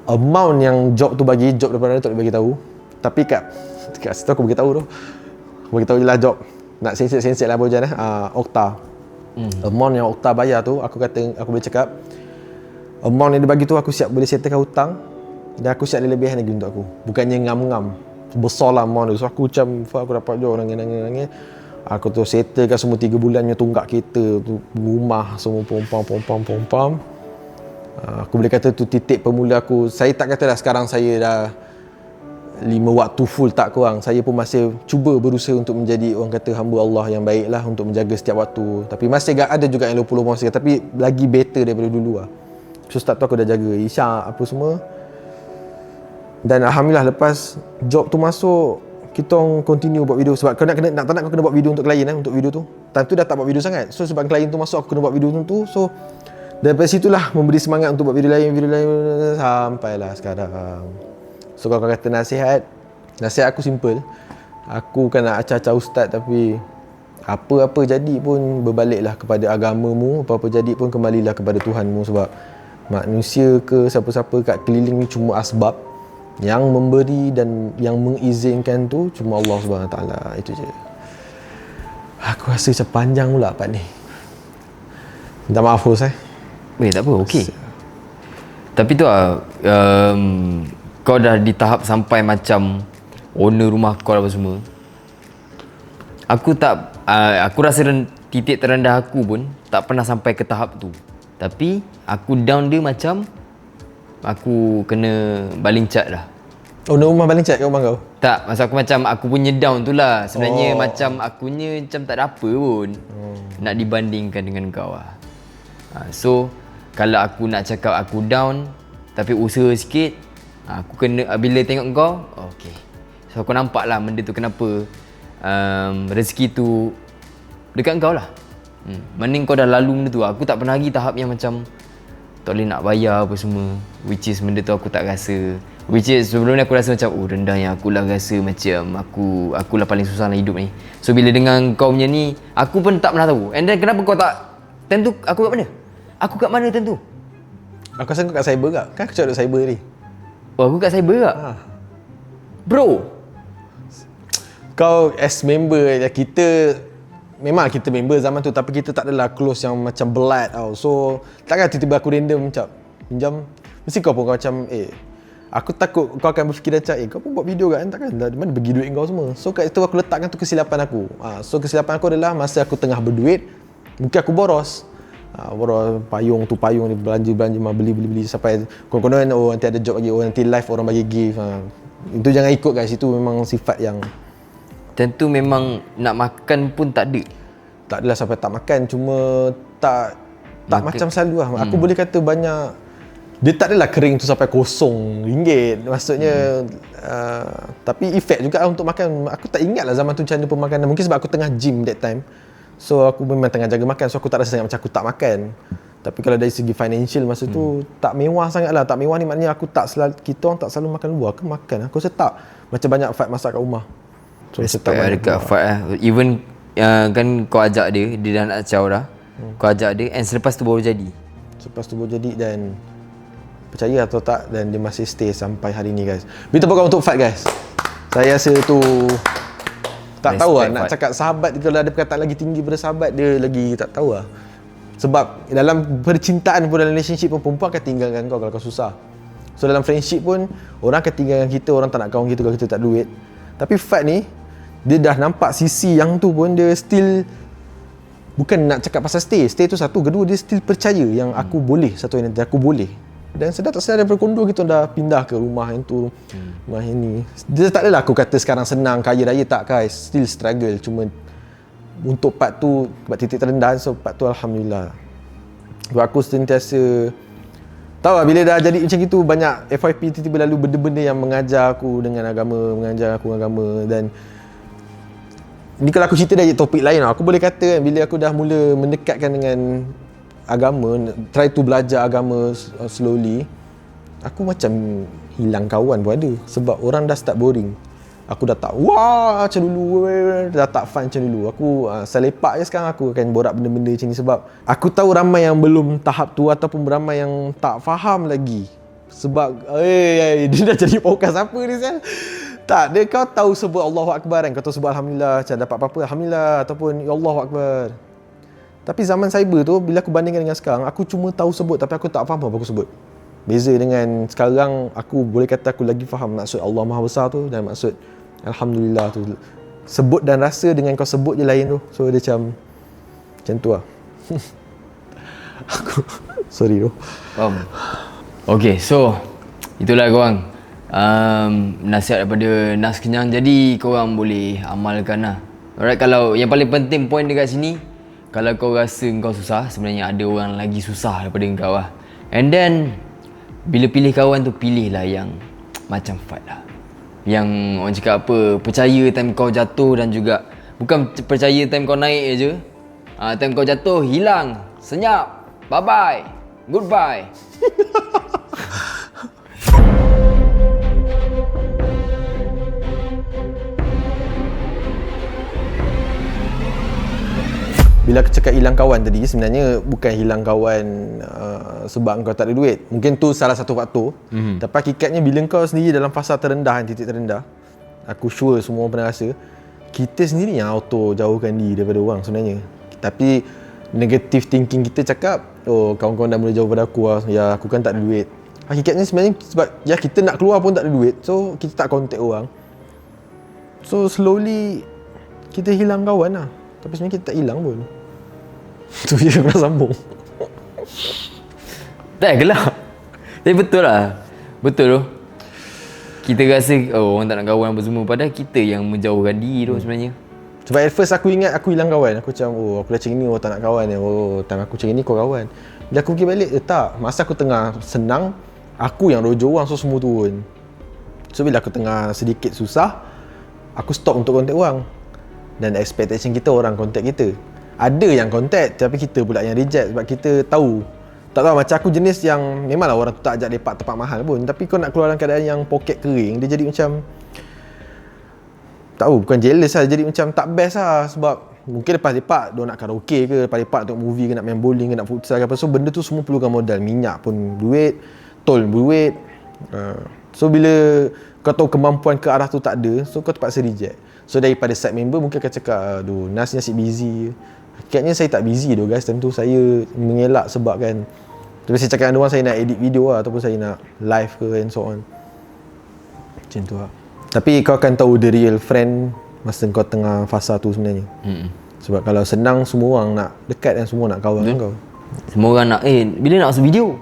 A: amount yang job tu bagi, job daripada tak boleh bagi tahu. Tapi kat situ aku bagi tahu tu. Aku bagi tahu je lah job. Nak sensik lah Bojan Okta. Amount yang Okta bayar tu, aku boleh cakap amount yang dia bagi tu aku siap boleh settlekan hutang dan aku siap ada lebihan lagi untuk aku. Bukannya ngam-ngam. Besar lah amount tu. So aku macam aku dapat job nangis. Aku tu settlekan semua 3 bulannya tunggak kereta tu, rumah semua pom-pom. Aku boleh kata tu titik permula aku. Saya tak kata dah sekarang saya dah 5 waktu full, tak kurang. Saya pun masih cuba berusaha untuk menjadi orang kata hamba Allah yang baik lah, untuk menjaga setiap waktu. Tapi masih ada juga yang lupa-lupa masa, tapi lagi better daripada dulu lah. So start tu aku dah jaga isyak apa semua. Dan Alhamdulillah lepas job tu masuk, kita orang continue buat video. Sebab kau nak kau kena buat video untuk klien untuk video tu. Time tu dah tak buat video sangat. So sebab klien tu masuk, aku kena buat video tu. So daripada situlah memberi semangat untuk buat video lain sampailah sekarang. So kalau kau kata nasihat aku simple. Aku kan nak acah-acah ustaz, tapi apa-apa jadi pun berbaliklah kepada agamamu, apa-apa jadi pun kembalilah kepada Tuhanmu. Sebab manusia ke siapa-siapa kat keliling ni cuma asbab. Yang memberi dan yang mengizinkan tu cuma Allah SWT. Itu je. Aku rasa macam panjang pula part ni. Minta maaf Hus
B: tak apa, okey. Tapi tu lah, kau dah di tahap sampai macam owner rumah kau apa semua. Aku rasa titik terendah aku pun tak pernah sampai ke tahap tu. Tapi aku down dia macam aku kena baling cat dah.
A: Owner rumah baling cat kat rumah kau?
B: Tak, maksud aku macam aku punya down tu lah. Sebenarnya macam akunya macam tak ada apa pun nak dibandingkan dengan kau lah. So kalau aku nak cakap aku down tapi usaha sikit, aku kena, bila tengok kau, okay. So aku nampak lah benda tu kenapa rezeki tu dekat kau lah. Mana kau dah lalu benda tu. Aku tak pernah lagi tahap yang macam tak boleh nak bayar apa semua. Which is benda tu aku tak rasa. Which is sebelum ni aku rasa macam rendahnya aku lah rasa macam aku lah paling susah dalam hidup ni. So bila dengan kau punya ni, aku pun tak pernah tahu. And then kenapa kau tak, time tu aku kat mana? Aku kat mana time tu?
A: Aku rasa kau kat cyber kak. Kan aku cakap duduk cyber ni.
B: Oh, aku kat cyber kak? Bro,
A: kau as member, kita memang kita member zaman tu, tapi kita tak adalah close yang macam blood tau. So takkan tiba-tiba aku random macam pinjam. Mesti kau pun kau macam aku takut kau akan berfikir macam kau pun buat video kan, takkan mana bagi duit kau semua. So kat situ aku letakkan tu kesilapan aku. So kesilapan aku adalah masa aku tengah berduit, mungkin aku boros. Boros payung ni, belanja beli sampai konon nanti ada job lagi, nanti live orang bagi gift. Itu jangan ikut guys, itu memang sifat yang
B: tentu memang nak makan pun tak ada.
A: Tak adalah sampai tak makan, cuma tak macam selalu lah. Aku boleh kata banyak, dia tak adalah kering tu sampai kosong RM1. Maksudnya tapi efek juga lah untuk makan. Aku tak ingat lah zaman tu macam mana pemakanan. Mungkin sebab aku tengah gym that time. So aku memang tengah jaga makan. So aku tak rasa sangat macam aku tak makan. Tapi kalau dari segi financial masa tu tak mewah sangat lah. Tak mewah ni maknanya kita orang tak selalu makan luar ke makan. Aku rasa tak. Macam banyak Fat masak kat rumah. So
B: respect lah dekat Fat lah. Even kan kau ajak dia dah nak caw dah. Kau ajak dia and selepas tu baru jadi.
A: Dan percaya atau tak, dan dia masih stay sampai hari ni guys. Beri tepuk tangan untuk Fat guys. Saya rasa tu tak respect tahu lah nak cakap sahabat, kalau ada perkataan lagi tinggi daripada sahabat, dia lagi tak tahu lah. Sebab dalam percintaan pun, dalam relationship pun, perempuan akan tinggalkan kau kalau kau susah. So dalam friendship pun, orang akan tinggalkan kita, orang tak nak kawan kita kalau kita tak duit. Tapi Fat ni, dia dah nampak sisi yang tu pun, dia still bukan nak cakap pasal stay tu satu, kedua dia still percaya yang aku boleh, satu yang nanti aku boleh. Dan sedar tak sedar daripada kondo kita dah pindah ke rumah yang tu, rumah yang ni. Dia tak adalah aku kata sekarang senang, kaya raya, tak guys, still struggle. Cuma untuk part tu, buat titik terendah, so part tu Alhamdulillah. Sebab aku sentiasa tahu lah, bila dah jadi macam itu, banyak FYP tiba-tiba lalu benda-benda yang mengajar aku dengan agama, dan ni kalau aku cerita dari topik lain, aku boleh kata bila aku dah mula mendekatkan dengan agama, try to belajar agama slowly, aku macam hilang kawan pun ada. Sebab orang dah start boring. Aku dah tak wah macam dulu, dah tak fun macam dulu. Aku selepak je sekarang, aku akan borak benda-benda macam ni. Sebab aku tahu ramai yang belum tahap tu, ataupun ramai yang tak faham lagi Sebab dia dah jadi podcast apa ni Sal? Tak, dia kau tahu sebut Allahu Akbar kan. Kau tahu sebut Alhamdulillah, macam dapat apa-apa Alhamdulillah ataupun Ya Allahu Akbar. Tapi zaman cyber tu, bila aku bandingkan dengan sekarang, aku cuma tahu sebut tapi aku tak faham apa aku sebut. Beza dengan sekarang, aku boleh kata aku lagi faham maksud Allah Maha Besar tu dan maksud Alhamdulillah tu. Sebut dan rasa dengan kau sebut je lain tu. So dia macam tu lah. Aku sorry tu.
B: Okay, so itulah korang nasihat daripada Nas Kenyang. Jadi korang boleh amalkan lah. Alright, kalau yang paling penting point dekat sini, kalau kau rasa kau susah, sebenarnya ada orang lagi susah daripada kau lah. And then bila pilih kawan tu, pilihlah yang macam Fad lah. Yang orang cakap apa, percaya time kau jatuh dan juga bukan percaya time kau naik je. Time kau jatuh, hilang, senyap, bye-bye, goodbye.
A: Bila aku cakap hilang kawan tadi, sebenarnya bukan hilang kawan sebab kau tak ada duit. Mungkin tu salah satu faktor. Tapi hakikatnya bila kau sendiri dalam fasa terendah, titik terendah, aku sure semua orang pernah rasa, kita sendiri yang auto jauhkan diri daripada orang sebenarnya. Tapi negative thinking kita cakap, oh kawan-kawan dah mula jauh pada aku lah, ya aku kan tak ada duit. Hakikatnya sebenarnya sebab ya kita nak keluar pun tak ada duit, so kita tak contact orang. So slowly kita hilang kawan lah. Tapi sebenarnya kita tak hilang pun. Tu dia pernah sambung.
B: Tak gelap. Tapi betul lah. Betul tu. Kita rasa orang tak nak kawan apa semua, padahal kita yang menjauhkan diri tu sebenarnya.
A: Sebab at first aku ingat aku hilang kawan. Aku macam aku dah macam ni, tak nak kawan. Time aku macam ni kau kawan. Bila aku fikir balik, tak. Masa aku tengah senang, aku yang rojo orang, so semua turun. So bila aku tengah sedikit susah, aku stop untuk contact orang. Dan expectation kita orang contact kita. Ada yang contact tapi kita pula yang reject sebab kita tahu. Tak tahu, macam aku jenis yang memanglah orang tu tak ajak lepak tempat mahal pun, tapi kau nak keluar dalam keadaan yang poket kering, dia jadi macam tahu, bukan jealous lah, jadi macam tak best lah. Sebab mungkin lepas lepak dia nak karaoke ke, lepas lepak tengok movie ke, nak main bowling ke, nak futsal ke apa. So benda tu semua perlukan modal. Minyak pun duit, tol duit. So bila kau tahu kemampuan ke arah tu tak ada, so kau terpaksa reject. So daripada side member mungkin akan cakap, aduh Nas ni asyik busy. Hakikatnya saya tak busy tu guys, time tu saya mengelak sebab kan, tapi saya cakap dengan orang saya nak edit video lah, ataupun saya nak live ke and so on. Macam tu lah. Tapi kau akan tahu the real friend masa kau tengah fasa tu sebenarnya. Sebab kalau senang semua orang nak dekat dan semua nak kawan dengan kau.
B: Semua orang nak bila nak masuk video.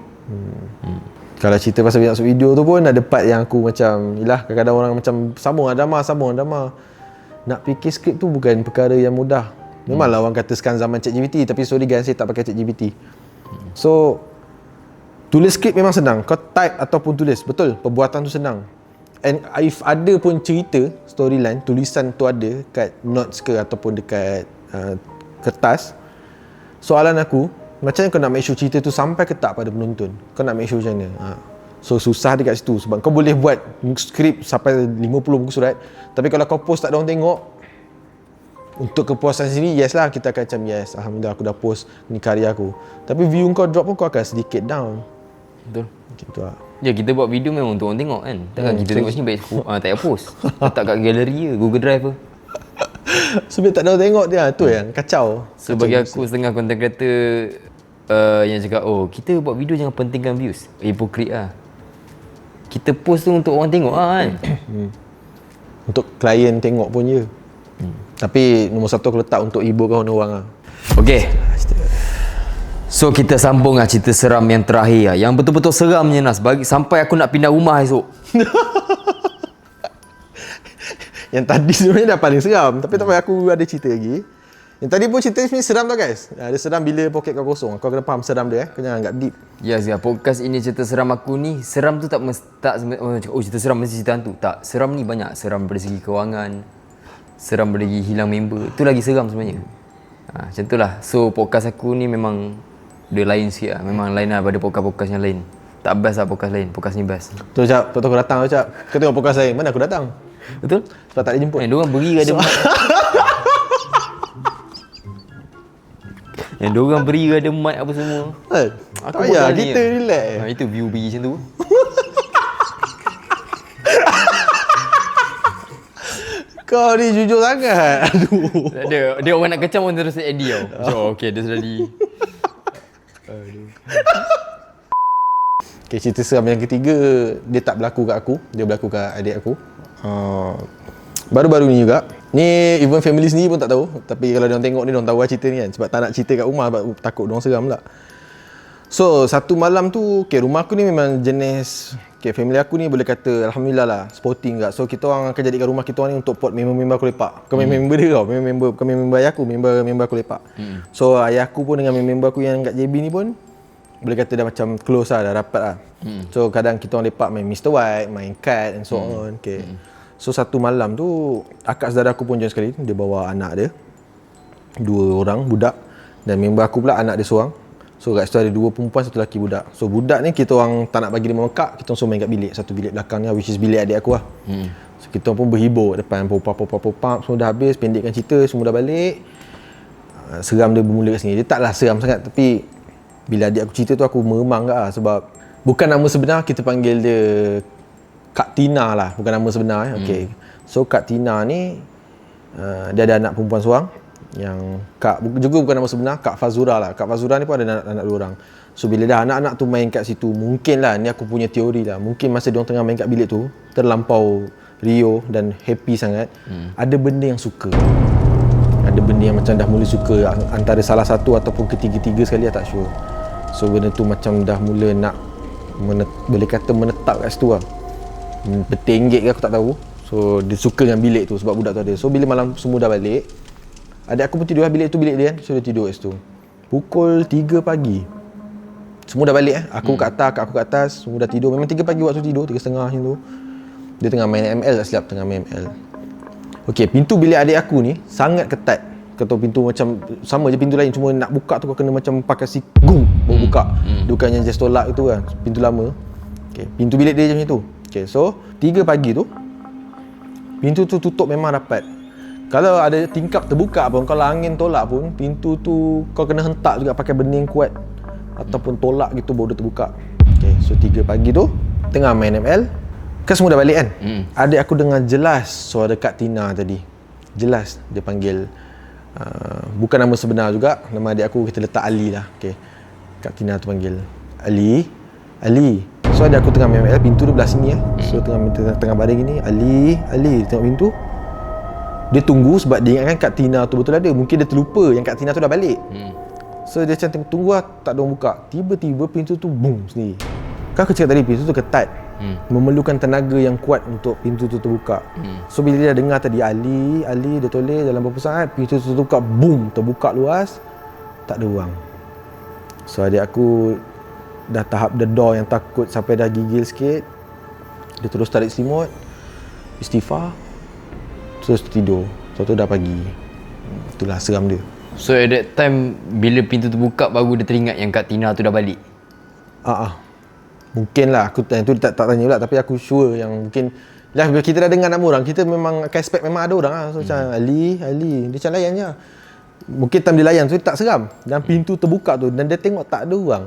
A: Kalau cerita pasal nak masuk video tu pun ada part yang aku macam, yelah kadang-kadang orang macam sambung drama. Nak fikir skrip tu bukan perkara yang mudah. Memanglah orang kata sekarang zaman ChatGPT, tapi sorry guys, saya tak pakai ChatGPT. So tulis skrip memang senang. Kau type ataupun tulis, betul, perbuatan tu senang. And if ada pun cerita, storyline, tulisan tu ada kat notes ke ataupun dekat kertas, soalan aku, macam mana kau nak make sure cerita tu sampai ke tak pada penonton? Kau nak make sure macam mana? So susah dekat situ. Sebab kau boleh buat skrip sampai 50 muka surat, tapi kalau kau post tak ada orang tengok, untuk kepuasan sendiri, yes lah, kita akan macam yes, alhamdulillah aku dah post ni karya aku. Tapi view kau drop pun kau akan sedikit down.
B: Betul.
A: Macam tu lah.
B: Ya, kita buat video memang untuk orang tengok kan. Takkan kita tengok sini baik tak payah post. Letak kat galeri ke, Google Drive ke.
A: Sebab tak ada orang tengok dia, tu yang kacau.
B: So bagi aku setengah content creator yang cakap, kita buat video jangan pentingkan views. Hipokrit lah. Kita post tu untuk orang tengok lah kan.
A: Untuk klien tengok pun je. Tapi nombor satu aku letak untuk hiburkan orang lah.
B: Okay. So kita sambung lah cerita seram yang terakhir lah. Yang betul-betul seramnya Nas, sampai aku nak pindah rumah esok.
A: Yang tadi sebenarnya dah paling seram, tapi tak payah aku ada cerita lagi. Yang tadi pun cerita sebenarnya seram tau guys. Dia seram bila poket kau kosong. Kau kena faham seram dia Kau jangan anggap deep.
B: Yes, podcast ini cerita seram aku ni. Seram tu cerita seram mesti cerita hantu. Tak, seram ni banyak. Seram dari segi kewangan, seram dari segi hilang member. Tu lagi seram sebenarnya. Macam tu lah. So podcast aku ni memang dia lain sikit lah. Memang lain lah pada podcast-podcast yang lain. Tak best lah podcast lain. Podcast ni best.
A: Tu Cap, aku datang tu Cap. Kau tengok podcast lain, mana aku datang?
B: Betul?
A: Sebab tak dijemput.
B: Diorang beri ada mic. Yang diorang beri ada mic apa semua.
A: Tak payah, kita relax.
B: Itu view beri macam tu.
A: Kau ni jujur sangat. Aduh.
B: Dia orang nak kecam pun terus Eddie tau. So okay, dia sudah di...
A: Okay, cerita seram yang ketiga, dia tak berlaku kat aku, dia berlaku kat adik aku. Baru-baru ni juga. Ni even family sendiri pun tak tahu. Tapi kalau diorang tengok ni, diorang tahu lah cerita ni kan. Sebab tak nak cerita kat rumah sebab takut diorang seram pula. So, satu malam tu, okay, rumah aku ni memang jenis, okay, family aku ni boleh kata Alhamdulillah lah, sporting juga. So, kita orang akan jadikan rumah kita orang ni untuk pot member-member aku lepak. Bukan member dia tau, bukan member ayah aku, member aku lepak. So, ayah aku pun dengan member aku yang kat JB ni pun boleh kata dah macam close lah, dah rapat lah. So, kadang kita orang lepak main Mr. White, main Cat and so on. Okay. So, satu malam tu, akak saudara aku pun join sekali. Dia bawa anak dia, 2 orang budak. Dan member aku pula anak dia seorang. So kat situ ada 2 perempuan, 1 lelaki budak. So budak ni kita orang tak nak bagi dia mengekak, kita orang suruh main kat bilik. Satu bilik belakang ni, which is bilik adik aku lah. So kita orang pun berhibur depan, pop-up, semua dah habis, pendekkan cerita, semua dah balik. Seram dia bermula kat sini. Dia taklah seram sangat, tapi bila adik aku cerita tu aku meremang kat lah. Sebab bukan nama sebenar, kita panggil dia Kak Tina lah, bukan nama sebenar okay. So Kak Tina ni dia ada anak perempuan seorang yang Kak juga bukan nama sebenar, Kak Fazura lah. Kak Fazura ni pun ada anak 2 orang. So bila dah anak-anak tu main kat situ, mungkin lah, ni aku punya teori lah, mungkin masa diorang tengah main kat bilik tu terlampau rio dan happy sangat, ada benda yang suka. Ada benda yang macam dah mula suka, antara salah satu ataupun ketiga-tiga sekali, tak sure. So benda tu macam dah mula nak boleh kata menetap kat situ lah. Bertenggek ke aku tak tahu. So dia suka dengan bilik tu sebab budak tu ada. So bila malam semua dah balik, adik aku pun tidur lah, bilik tu bilik dia kan. So dia tidur kat situ. Pukul 3 pagi semua dah balik Aku kat atas, aku kat atas, semua dah tidur. Memang 3 pagi waktu tidur, 3.30 macam tu. Dia tengah main ML, tak silap, tengah main ML. Okey, pintu bilik adik aku ni sangat ketat. Kau tahu pintu macam sama je pintu lain, cuma nak buka tu kau kena macam pakai gong baru buka. Bukannya just tolak itu kan, pintu lama. Okey, pintu bilik dia macam tu. Okey, so 3 pagi tu pintu tu tutup memang rapat. Kalau ada tingkap terbuka pun, kalau angin tolak pun, pintu tu kau kena hentak juga pakai bening kuat ataupun tolak gitu baru dia terbuka. Okay, so 3 pagi tu tengah main ML, kan semua dah balik kan. Adik aku dengar jelas suara Kak Tina tadi. Jelas dia panggil bukan nama sebenar juga, nama adik aku kita letak Ali lah. Okay, Kak Tina tu panggil Ali. So adik aku tengah main ML, pintu tu belah sini So tengah baring gini, Ali, dia tengok pintu. Dia tunggu sebab dia ingatkan Kak Tina tu betul ada. Mungkin dia terlupa yang Kak Tina tu dah balik. So dia macam tunggu lah, tak ada orang buka. Tiba-tiba pintu tu boom sendiri. Kan aku cakap tadi pintu tu ketat. Memerlukan tenaga yang kuat untuk pintu tu terbuka. So bila dia dengar tadi Ali, dia toleh dalam beberapa saat, pintu tu terbuka, boom, terbuka luas. Tak ada orang. So adik aku dah tahap the door yang takut sampai dah gigil sikit. Dia terus tarik selimut, istighfar, terus tidur. So tu dah pagi. Itulah seram dia.
B: So at that time bila pintu tu buka baru dia teringat yang Kak Tina tu dah balik.
A: Mungkin lah, aku tu tak tanya pula, tapi aku sure yang mungkin lah bila kita dah dengar nama orang, kita memang akan expect memang ada orang lah. So macam Ali, dia macam layan je. Mungkin time dia layan tu tak seram. Dan pintu terbuka tu dan dia tengok tak ada orang.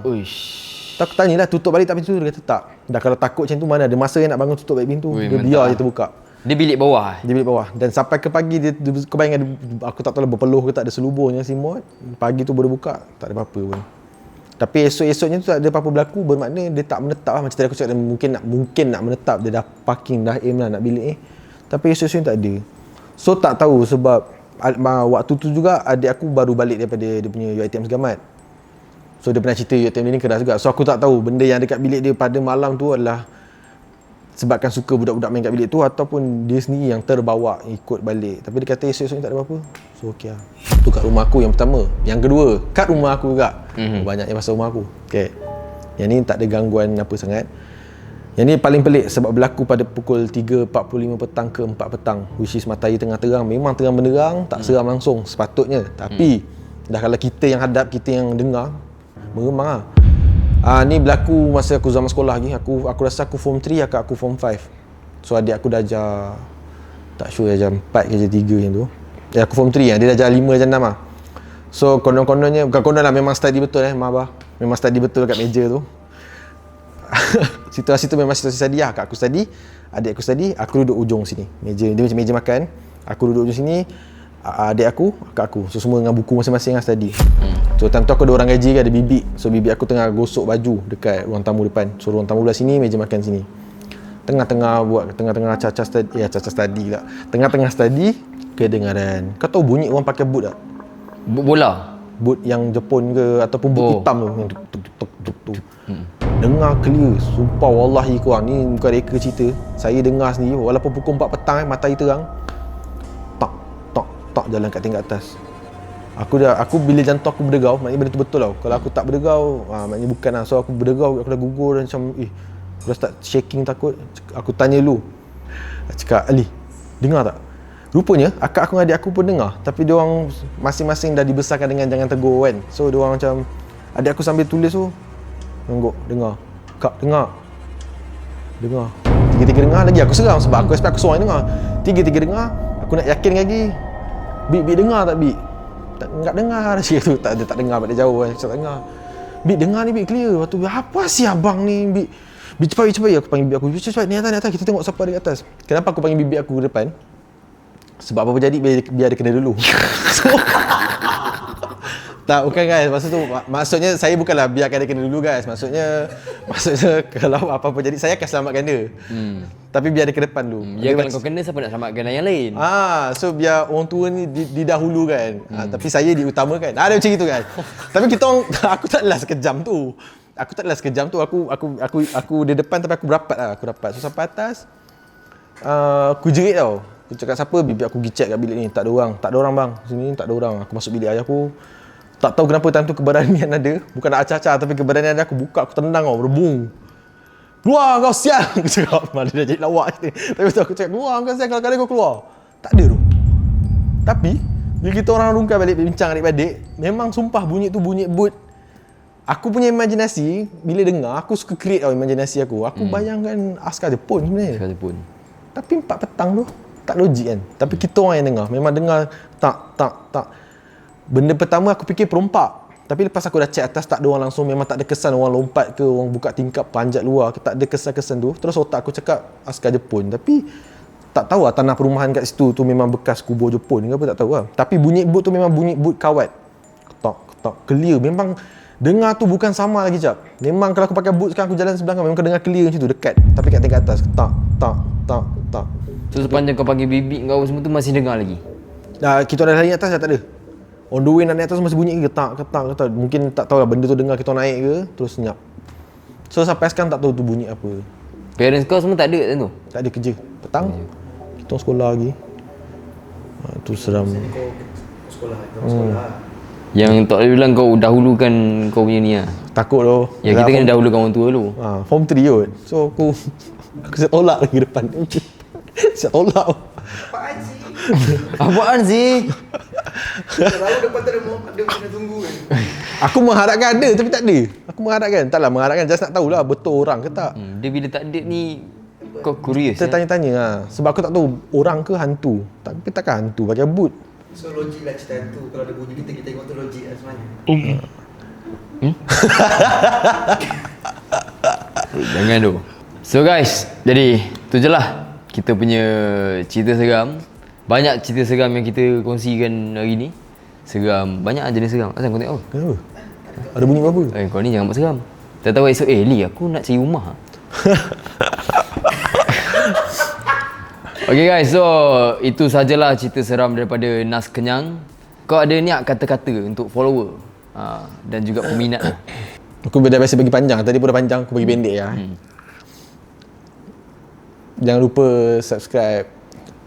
A: Aku tanyalah tutup balik tak pintu tu, dia kata tak. Dah kalau takut macam tu mana ada masa yang nak bangun tutup balik pintu. Dia biar je terbuka.
B: Dia bilik bawah.
A: Dia bilik bawah. Dan sampai ke pagi kau bayangkan aku tak tahu lah berpeluh ke tak, ada seluburnya simut. Pagi tu baru buka, tak ada apa-apa pun. Tapi esok-esoknya tu tak ada apa-apa berlaku, bermakna dia tak menetap lah. Macam tadi aku cakap mungkin nak menetap, dia dah parking, dah aim lah nak bilik Tapi esok-esoknya tak ada. So tak tahu sebab waktu tu juga adik aku baru balik daripada dia punya UiTM Segamat. So dia pernah cerita UiTM dia ni keras juga. So aku tak tahu benda yang dekat bilik dia pada malam tu adalah sebabkan suka budak-budak main kat bilik tu ataupun dia sendiri yang terbawa ikut balik. Tapi dia kata esok-esoknya tak ada apa-apa. So okey lah. Tu kat rumah aku yang pertama. Yang kedua, kat rumah aku juga. Banyaknya pasal rumah aku. Okey. Yang ni tak ada gangguan apa sangat. Yang ni paling pelik sebab berlaku pada pukul 3.45 petang ke 4 petang. Which is matahari tengah terang. Memang terang benderang, tak seram langsung sepatutnya. Tapi dah kalau kita yang hadap, kita yang dengar, meremang lah. Ni berlaku masa aku zaman sekolah lagi. Aku rasa aku form 3, akak aku form 5. So adik aku dah ajar, tak sure ajar 4 ke ajar 3 yang tu. Aku form 3 dia dah ajar 5 ajar 6 lah. So konon-kononnya, bukan konon lah, memang study betul mak abah. Memang study betul kat meja tu. Situasi tu memang situasi study lah. Akak aku study, adik aku study, aku duduk ujung sini. Meja, dia macam meja makan. Aku duduk di sini, adik aku, kakak aku. So semua dengan buku masing-masing lah study. So time tu aku ada orang gaji kan, ada bibi. So bibi aku tengah gosok baju dekat ruang tamu depan. So ruang tamu belah sini, meja makan sini. Tengah-tengah caca study, caca study lah. Tengah-tengah study, kedengaran. Kau tahu bunyi orang pakai boot tak?
B: Bola.
A: Boot yang Jepun ke ataupun boot hitam tu yang tuk. Dengar clear. Sumpah wallahi korang, ni bukan reka cerita. Saya dengar sendiri walaupun pukul 4 petang matahari terang. Tak jalan kat tingkat atas. Aku bila jantung aku berdegau, maknanya benda tu betul tau. Kalau aku tak berdegau, maknanya bukan lah. So aku berdegau, aku dah gugur dan macam aku dah start shaking takut. Aku tanya lu. Cakap, Ali, dengar tak? Rupanya akak aku dengan adik aku pun dengar, tapi dia orang masing-masing dah dibesarkan dengan jangan tegur kan. So dia orang macam, adik aku sambil tulis tu ngangguk, dengar. Kak, dengar. Tiga-tiga dengar lagi, aku seram sebab aku expect aku seorang dengar. Tiga-tiga dengar, aku nak yakin lagi. Bik dengar tak Bik? Tak dengar dah cakap tu. Tak dengar pada jauh kan. Cakap tak dengar. Bik dengar ni Bik clear. Lepas tu apa si abang ni Bik? Bik cepat aku panggil bibi aku. Cepat ni atas kita tengok siapa ada kat atas. Kenapa aku panggil bibi aku ke depan? Sebab apa-apa jadi biar dia kena dulu. So, tak, bukan guys. Maksudnya saya bukanlah biarkan dia kena dulu guys. Maksudnya kalau apa-apa jadi saya akan selamatkan dia. Tapi biar dia ke depan dulu.
B: Ya kalau kau kena siapa nak selamatkan yang lain?
A: So biar orang tua ni didahulukan. Tapi saya diutamakan. Ada macam itu kan. Tapi kita orang aku taklah sekejam tu. Aku di depan tapi aku berapat lah. So sampai atas aku jerit tau. Aku cakap siapa? Bibi aku pergi check kat bilik ni. Tak ada orang bang. Sini tak ada orang. Aku masuk bilik ayah aku. Tak tahu kenapa time tu keberanian ada. Bukan nak acah-acah tapi keberanian ada. Aku buka, aku tendang tau. Rebung. Keluar kau sial. Aku cakap, malah dia jadi lawak ni. Tapi aku cakap, keluar kau sial. Kalau kau keluar. Tak ada tu. Tapi bila kita orang rungkai balik bincang adik-adik, memang sumpah bunyi tu bunyi boot. Aku punya imajinasi, bila dengar, aku suka create tau imajinasi aku. Aku bayangkan askar Jepun sebenarnya.
B: Askar Jepun.
A: Tapi 4 petang tu, tak logik kan. Tapi kita orang yang dengar, memang dengar tak. Benda pertama aku fikir perompak. Tapi lepas aku dah check atas, tak ada orang langsung, memang tak ada kesan orang lompat ke, orang buka tingkap panjat luar ke, tak ada kesan-kesan tu. Terus otak aku cakap askar Jepun. Tapi tak tahu lah tanah perumahan kat situ tu memang bekas kubur Jepun ke apa, tak tahu lah. Tapi bunyi boot tu memang bunyi boot kawat. Ketak, clear. Memang dengar tu bukan sama lagi jap. Memang kalau aku pakai boot sekarang aku jalan sebelah kan, memang kau dengar clear macam tu, dekat. Tapi kat tingkat atas, ketak.
B: So sepanjang kau panggil bibi kau semua tu masih dengar lagi?
A: Kita dah naik atas dah tak ada. On the way nak naik atas masih bunyi ketak. Mungkin tak tahu lah benda tu dengar kita naik ke, terus senyap. So sampai sekarang tak tahu tu bunyi apa.
B: Parents kau semua tak ada kat tu?
A: Tak ada kerja. Petang, kita orang sekolah lagi. Tu seram.
C: Kau sekolah.
B: Yang tak boleh bilang kau dahulukan kau punya ni lah.
A: Takut loh.
B: Ya kita kena dahulukan orang tua dulu.
A: Form 3 kot. So aku siap tolak lagi depan. Siap tolak.
B: Apaan sih?
C: Lalu depan tu ada kena tunggu kan.
A: Aku mengharapkan ada tapi tak ada. Aku mengharapkan. Taklah mengharapkan, just nak tahulah betul orang ke tak.
B: Dia bila tak ada ni kau curious.
A: Kita tanya-tanya lah. Sebab aku tak tahu orang ke hantu. Tapi takkan hantu pakai boot.
C: So logik lah cerita tu. Kalau ada bunyi kita tengok tu logik lah sebenarnya.
B: Jangan tu. So guys, jadi tu je lah kita punya cerita seram. Banyak cerita seram yang kita kongsikan hari ni. Seram, banyak jenis seram. Asal kau tengok apa?
A: Kenapa? Ada bunyi apa?
B: Kau ni jangan buat seram. Tak tahu esok, Li aku nak cari rumah. Okay guys, so itu sajalah cerita seram daripada Nas Kenyang. Kau ada niat kata-kata untuk follower dan juga peminat lah.
A: Aku dah biasa bagi panjang. Tadi pun dah panjang, aku bagi pendek lah. Jangan lupa subscribe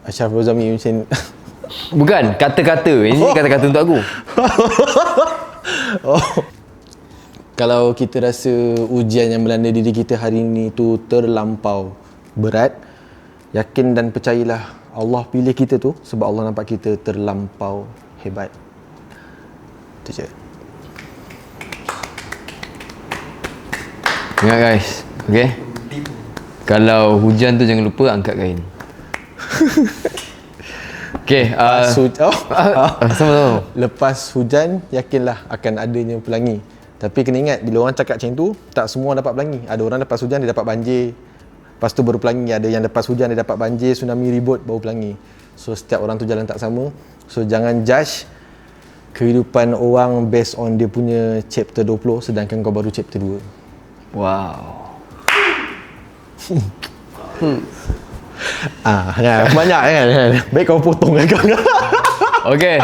A: Ashraf Rozami macam
B: Bukan, kata-kata. Ini kata-kata untuk aku.
A: Kalau kita rasa ujian yang melanda diri kita hari ini tu terlampau berat, yakin dan percayalah Allah pilih kita tu sebab Allah nampak kita terlampau hebat. Itu je.
B: Ingat guys, okay? Kalau hujan tu jangan lupa angkat kain. Okay, sama-sama.
A: Lepas hujan, yakinlah akan adanya pelangi. Tapi kena ingat, bila orang cakap macam tu, tak semua dapat pelangi. Ada orang lepas hujan dia dapat banjir. Lepas tu baru Pelangi. Ada yang lepas hujan, dia dapat banjir, tsunami, ribut, baru Pelangi. So setiap orang tu jalan tak sama. So jangan judge kehidupan orang based on dia punya chapter 20 sedangkan kau baru chapter 2.
B: Wow.
A: Kan, banyak kan. Baik kau potong kan.
B: Okay.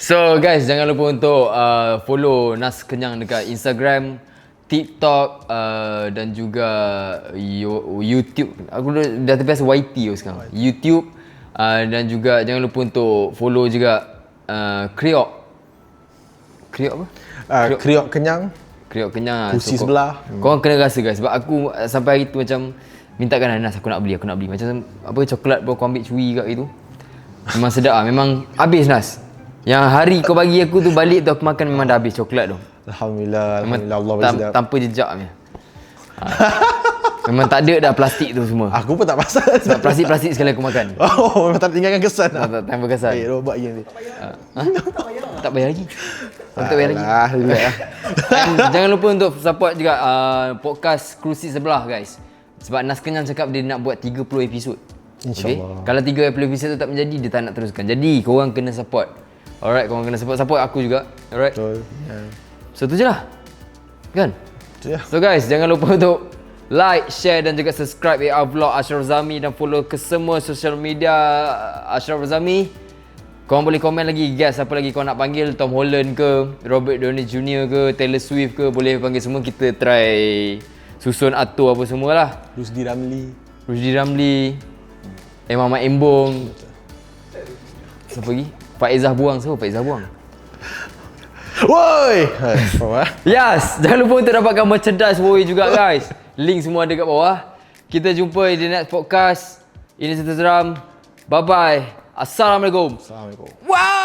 B: So guys, jangan lupa untuk follow Nas Kenyang dekat Instagram, TikTok dan juga YouTube. Aku dah terbiasa YT sekarang. YouTube dan juga jangan lupa untuk follow juga Kriok. Kriok apa?
A: Kriok Kenyang.
B: Kriok Kenyang.
A: Kursi sebelah.
B: Korang kena rasa guys, sebab aku sampai hari tu macam mintakan Nas, aku nak beli. Macam apa coklat pun aku ambil curi kat itu. Memang sedap lah, memang habis Nas. Yang hari kau bagi aku tu balik tu aku makan memang dah habis coklat tu.
A: Alhamdulillah, Allah bagi sedap.
B: Tanpa jejak punya. Memang tak ada dah plastik tu semua.
A: Aku pun tak pasal.
B: Sebab plastik sekali aku makan.
A: Oh, memang tak tinggalkan kesan lah.
B: Tak berkesan.
A: Robot je ni.
B: Tak bayar lagi. Aku tak bayar lagi.
A: Alhamdulillah.
B: And jangan lupa untuk support juga podcast Kerusi Sebelah guys. Sebab Nas Kenyang cakap dia nak buat 30 episod.
A: InsyaAllah.
B: Kalau 30 episod tu tak menjadi, dia tak nak teruskan. Jadi korang kena support. Alright, korang kena support aku juga. Alright.
A: Betul.
B: So tu je lah. Kan?
A: Tu je.
B: So guys, jangan lupa untuk like, share dan juga subscribe AR Vlog Ashraf Zami dan follow ke semua social media Ashraf Zami. Korang boleh komen lagi guys, apa lagi kau nak panggil, Tom Holland ke, Robert Downey Jr. ke, Taylor Swift ke, boleh panggil semua. Kita try susun atur apa semualah.
A: Rusdi
B: Ramli, Mama Embong. Siapa lagi? Faizah Buang. Siapa Faizah Buang?
A: Woi.
B: Yes, jangan lupa untuk dapatkan merchandise Woi juga guys. Link semua ada kat bawah. Kita jumpa di next podcast. Ini Cerita Seram. Bye bye. Assalamualaikum.
A: Assalamualaikum.
B: Wow.